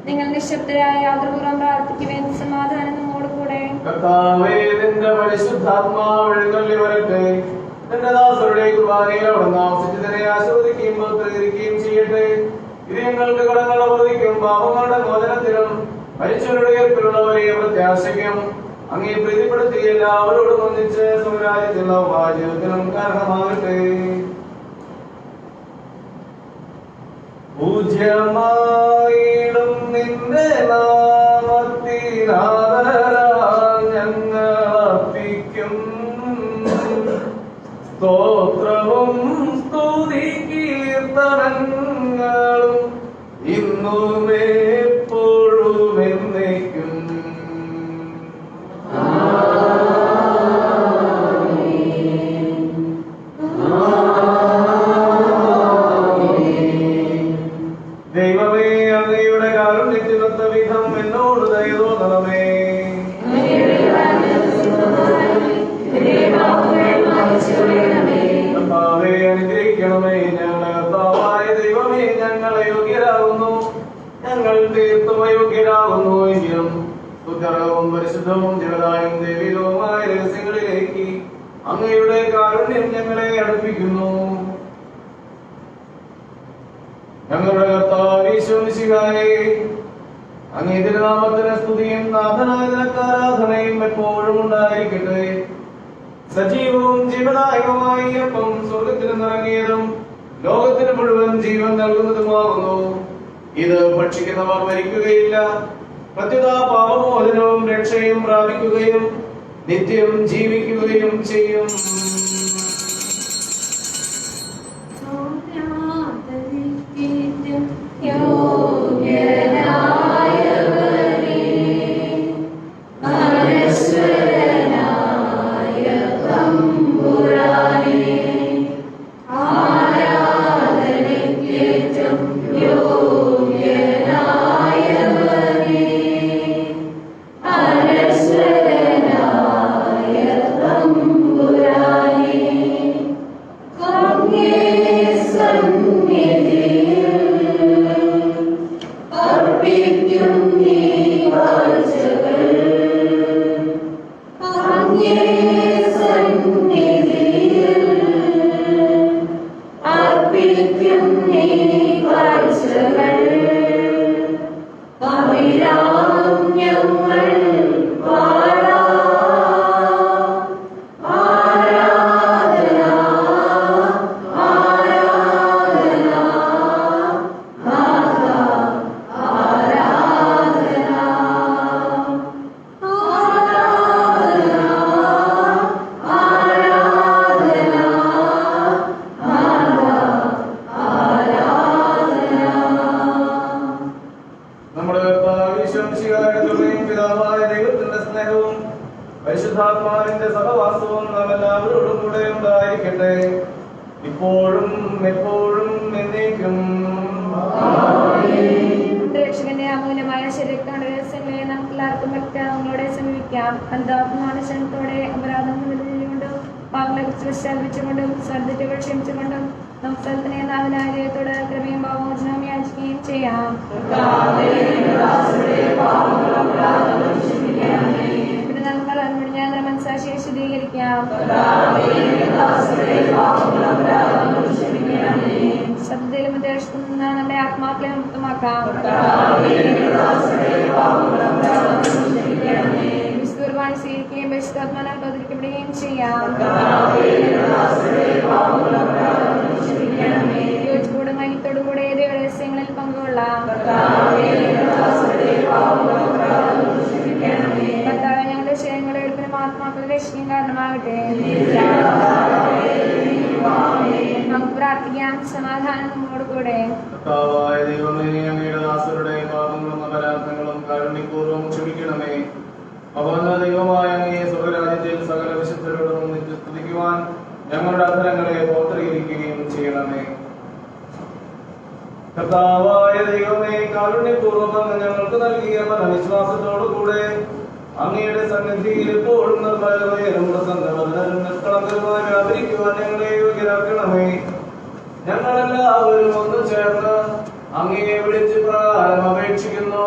നിങ്ങൾ നിശബ്ദരായ യാത്രപൂർവ്വം പ്രാർത്ഥിക്കുവാൻ സമാധാനം നമ്മോട് കൂടെ. കർത്താവേ, നിന്റെ പരിശുദ്ധാത്മാവ് എഴുന്നള്ളി വരട്ടെ. നിന്റെ ദാസരുടെ കുർബാനയിൽ അവിടുന്ന് ആവശ്യത്തിനെ ആസ്വദിക്കുകയും പ്രതികരിക്കുകയും ചെയ്യട്ടെ. ഇത് ഞങ്ങൾക്ക് കടങ്ങളുടെ പ്രതിക്കും പാപങ്ങളുടെ മോചനത്തിനും മരിച്ചവരുടെ ഉയർപ്പിലുള്ള വലിയ പ്രത്യാശയ്ക്കും അങ്ങേ പ്രീതിപ്പെടുത്തി എല്ലാവരോടും ഒന്നിച്ച് സ്വരാജ്യത്തിനും ജീവിതത്തിനും കാരണമാകട്ടെ. പൂജ്യമായിടും നിന്റെ നാമത്തിനാദരാൽ ഞങ്ങൾ അർപ്പിക്കും സ്തോത്രവും സ്തുതി കീർത്തനങ്ങളും ഇന്നും എപ്പോഴും എന്നേക്കും. ദൈവമേ, അങ്ങയുടെ കാരുണ്യത്തിനൊത്ത വിധം എന്നോട് ദയ തോന്നണമേ. കർത്താവേ, അനുഗ്രഹിക്കണമേ. ഞങ്ങളുടെ കർത്താവായ ദൈവമേ, ഞങ്ങൾ അയോഗ്യരാകുന്നു, ഞങ്ങൾ തീർത്തും അയോഗ്യരാകുന്നു. എങ്കിലും സുന്ദരവും പരിശുദ്ധവും ജലതായും ദൈവികവുമായ രഹസ്യങ്ങളിലേക്ക് അങ്ങയുടെ കാരുണ്യം ഞങ്ങളെ അടുപ്പിക്കുന്നു. ഞങ്ങളുടെ കർത്താവ് ഈശോ മിശിഹായേ, അങ്ങേ തിരുനാമത്തിന് സ്തുതിയും നാഥനായ നിനക്ക് ആരാധനയും എപ്പോഴും ഉണ്ടായിരിക്കട്ടെ. സജീവവും ജീവദായകമായ അപ്പം സ്വർഗത്തിൽ നിന്നിറങ്ങിയതും ലോകത്തിന് മുഴുവൻ ജീവൻ നൽകുന്നതുമാകുന്നു. ഇത് ഭക്ഷിക്കുന്നവർ മരിക്കുകയില്ല, പ്രത്യുത പാപമോചനവും രക്ഷയും പ്രാപിക്കുകയും നിത്യം ജീവിക്കുകയും ചെയ്യും. മിശിഹായുടെ പിതാവായ ദൈവത്തിന്റെ സ്നേഹവും പരിശുദ്ധാത്മാവിന്റെ സഹവാസവും നാം എല്ലാവരോടും കൂടെ ഉണ്ടായിരിക്കട്ടെ, ഇപ്പോഴും എപ്പോഴും എന്നേക്കും. രക്ഷകന്റെ അമൂല്യമായ ശരീരത്തോടെ രഹസ്യങ്ങളെ നമുക്ക് എല്ലാവർക്കും വ്യക്തങ്ങളോടെ സമീപിക്കാം. അന്താത്മാനുസരണത്തോടെ അപരാധം കൊണ്ടും പാവങ്ങളെ കുറിച്ച് പശ്ചാത്തപിച്ചുകൊണ്ടും ശ്രദ്ധകൾ ക്ഷമിച്ചുകൊണ്ടും നമുക്ക് സ്ഥലത്തിനെ നാവിനായ ദൈവത്തോട് കൃപയും ഭാവമോചനവും യാചിക്കുകയും ചെയ്യാം. പിന്നെ നമ്മൾ അനുമതിഞ്ഞ മനസ്സാക്ഷിയെ ശുദ്ധീകരിക്കാം. ശബ്ദത്തിലും ഉദ്ദേശത്തിൽ നിന്ന് നമ്മുടെ ആത്മാക്കളെ മുക്തമാക്കാം. വിശുദ്ധുർബാണി സ്വീകരിക്കുകയും പരിശുദ്ധാത്മാവിനാൽ അവതരിക്കപ്പെടുകയും ചെയ്യാം. യോജിപ്പോടും ഐക്യത്തോടും കൂടെ രഹസ്യങ്ങളിൽ പങ്കുകൊള്ളാം. കർത്താവേ, ഞങ്ങളുടെ ശരീരങ്ങളെ എടുപ്പിനും ആത്മാക്കളെ രക്ഷിക്കാൻ കാരണമാകട്ടെ. നമുക്ക് പ്രാർത്ഥിക്കാം. സമാധാനം നമ്മോട് കൂടെ. കർത്താവായ ദൈവമേ, അങ്ങയുടെ ദാസരുടെ പാപങ്ങളും അപരാധങ്ങളും കാരുണ്യപൂർവ്വം ക്ഷമിക്കണമേ. അവന ദൈവമായ അങ്ങയെ സ്വർഗ്ഗരാജ്യത്തിൽ സകല വിശുദ്ധരോടും സ്തുതിക്കുവാൻ ഞങ്ങളുടെ അധരങ്ങളെ പൗത്രീകരിക്കുകയും ചെയ്യണമേ. കർത്താവായ ദൈവമേ, കാരുണ്യപൂർവ്വം അങ്ങ് ഞങ്ങൾക്ക് നൽകിയ മനവിശ്വാസത്തോടുകൂടെ അങ്ങയുടെ സന്നിധിയിൽ എപ്പോഴും നിർമ്മലവും പ്രസന്നവദനും നിഷ്കളങ്കരുമായി വ്യാപരിക്കുവാൻ ഞങ്ങളെ യോഗ്യരാക്കണമേ. ഞങ്ങളെല്ലാവരും ഒന്നു ചേർന്ന് അങ്ങയെ വിളിച്ച് പ്രകാരം അപേക്ഷിക്കുന്നു.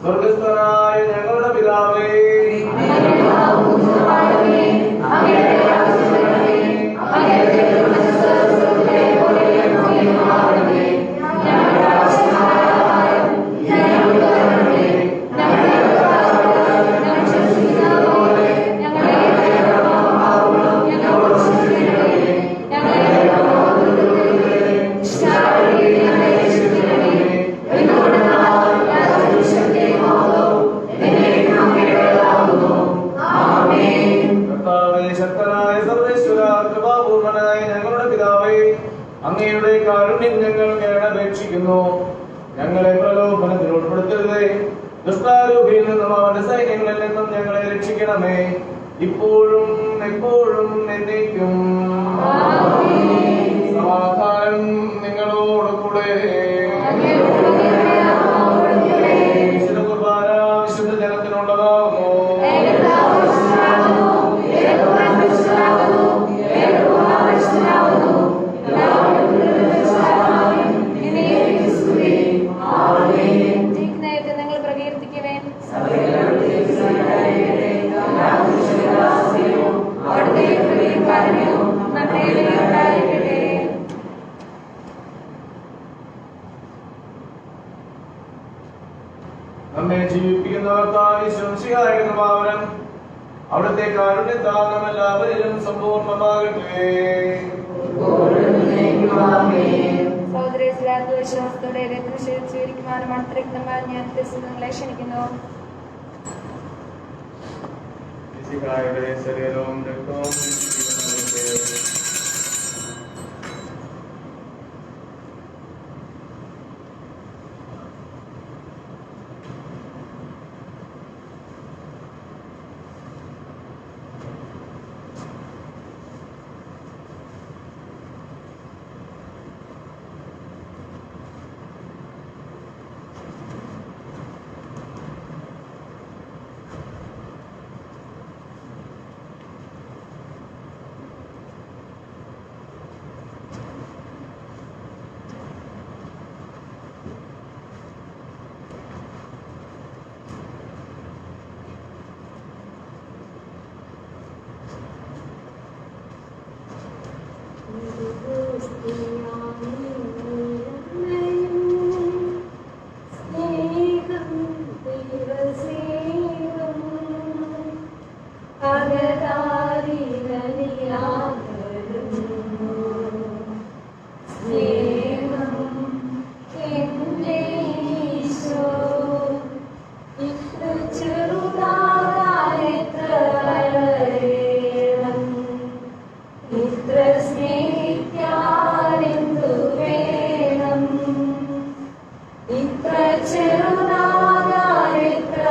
സ്വർഗസ്ഥനായ ഞങ്ങളുടെ പിതാവേ, അങ്ങയുടെ കാരുണ്യം ഞങ്ങൾ കേണപേക്ഷിക്കുന്നു. ഞങ്ങളെ പ്രലോഭനത്തിൽ ഉൾപ്പെടുത്തരുതേ, ദുഷ്ടാരൂപിയിൽ നിന്നും അവന്റെ സൈന്യങ്ങളിൽ നിന്നും ഞങ്ങളെ രക്ഷിക്കണമേ, ഇപ്പോഴും എപ്പോഴും എന്നേക്കും. സമാധാനം നിങ്ങളോട് കൂടെ. വിശുദ്ധ കുർബാന വിശുദ്ധ ജനത്തിനുള്ളതാകുന്നു. നിങ്ങൾ പ്രകീർത്തിക്കുവേൻ. നമ്മെ ജീവിപ്പിക്കുന്നവർക്കായി ശംസിയായിരുന്നവൻ അവിടുത്തെ കാരുണ്യത്താൽ നാം എല്ലാവരിലും സമ്പൂർണ്ണമാകട്ടെ. സഹോദരി വിശ്വാസത്തോടെ സ്വീകരിക്കുവാനും അടുത്തിരിക്കുന്നവർ ഞാൻ നിങ്ങളെ ക്ഷണിക്കുന്നു. ശരീരവും രക്തവും ഇത്ര ചെറുതാകാരെത്ര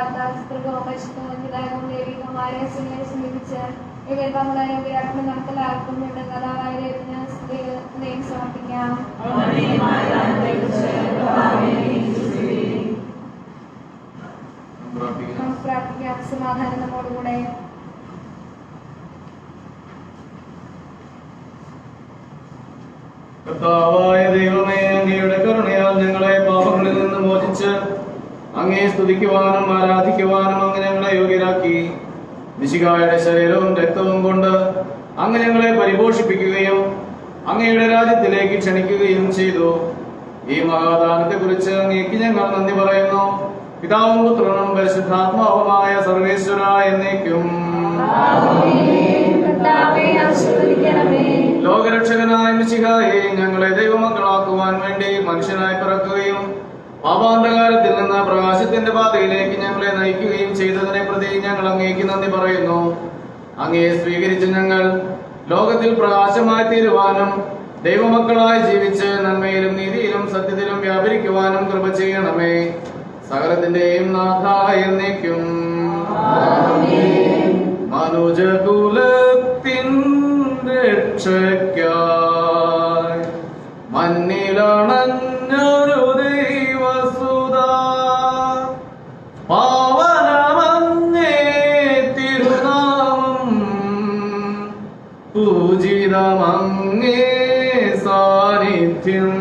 മാതാ സ്ത്രീകവും പരിശുദ്ധവും പിതാവും ദൈവികമായ സമീപിച്ച് ഇവർ തങ്ങളുടെ യോഗ്യരാത്മ നടത്തലാക്കുന്നുണ്ട് കഥാവായ ദൈവത്തിന് സമർപ്പിക്കാം. നമുക്ക് പ്രാർത്ഥിക്കാം. സമാധാനം നമ്മോടുകൂടെ. കർത്താവായ ദൈവമേ, അങ്ങയുടെ കരുണയാൽ ഞങ്ങളെ പാപങ്ങളിൽ നിന്ന് മോചിച്ച് അങ്ങയെ സ്തുതിക്കുവാനും ആരാധിക്കുവാനും അങ്ങ് ഞങ്ങളെ യോഗ്യരാക്കി. മിശിഹായുടെ ശരീരവും രക്തവും കൊണ്ട് അങ്ങ് ഞങ്ങളെ പരിപോഷിപ്പിക്കുകയും അങ്ങയുടെ രാജ്യത്തിലേക്ക് ക്ഷണിക്കുകയും ചെയ്തു. ഈ മഹാദാനത്തെ കുറിച്ച് അങ്ങേക്ക് ഞങ്ങൾ നന്ദി പറയുന്നു. പിതാവും പുത്രനും പരിശുദ്ധാത്മാവുമായ സർവേശ്വര എന്നേക്കും. ലോകരക്ഷകനായ മിശിഹായെ, ഞങ്ങളെ ദൈവമക്കളാക്കുവാൻ വേണ്ടി മനുഷ്യനായി പിറക്കുകയും പാപാന്ധകാരത്തിൽ നിന്ന് പ്രകാശത്തിന്റെ പാതയിലേക്ക് ഞങ്ങളെ നയിക്കുകയും ചെയ്തതിനെ പ്രതി ഞങ്ങൾ അങ്ങേക്ക് നന്ദി പറയുന്നു. അങ്ങയെ സ്വീകരിച്ച് ഞങ്ങൾ ലോകത്തിൽ പ്രകാശമായി തീരുവാനും ദൈവമക്കളായി ജീവിച്ച് നന്മയിലും നീതിയിലും സത്യത്തിലും വ്യാപരിക്കുവാനും കൃപ ചെയ്യണമേ. സകലത്തിന്റെയും നാഥ എന്നേക്കും. മനുജകുലത്തിൻ രക്ഷയ്ക്കായി മണ്ണിലണഞ്ഞൊരു ദൈവസുത പാവനമങ്ങേ തിരുനാമം പൂജിതമങ്ങേ സാന്നിധ്യം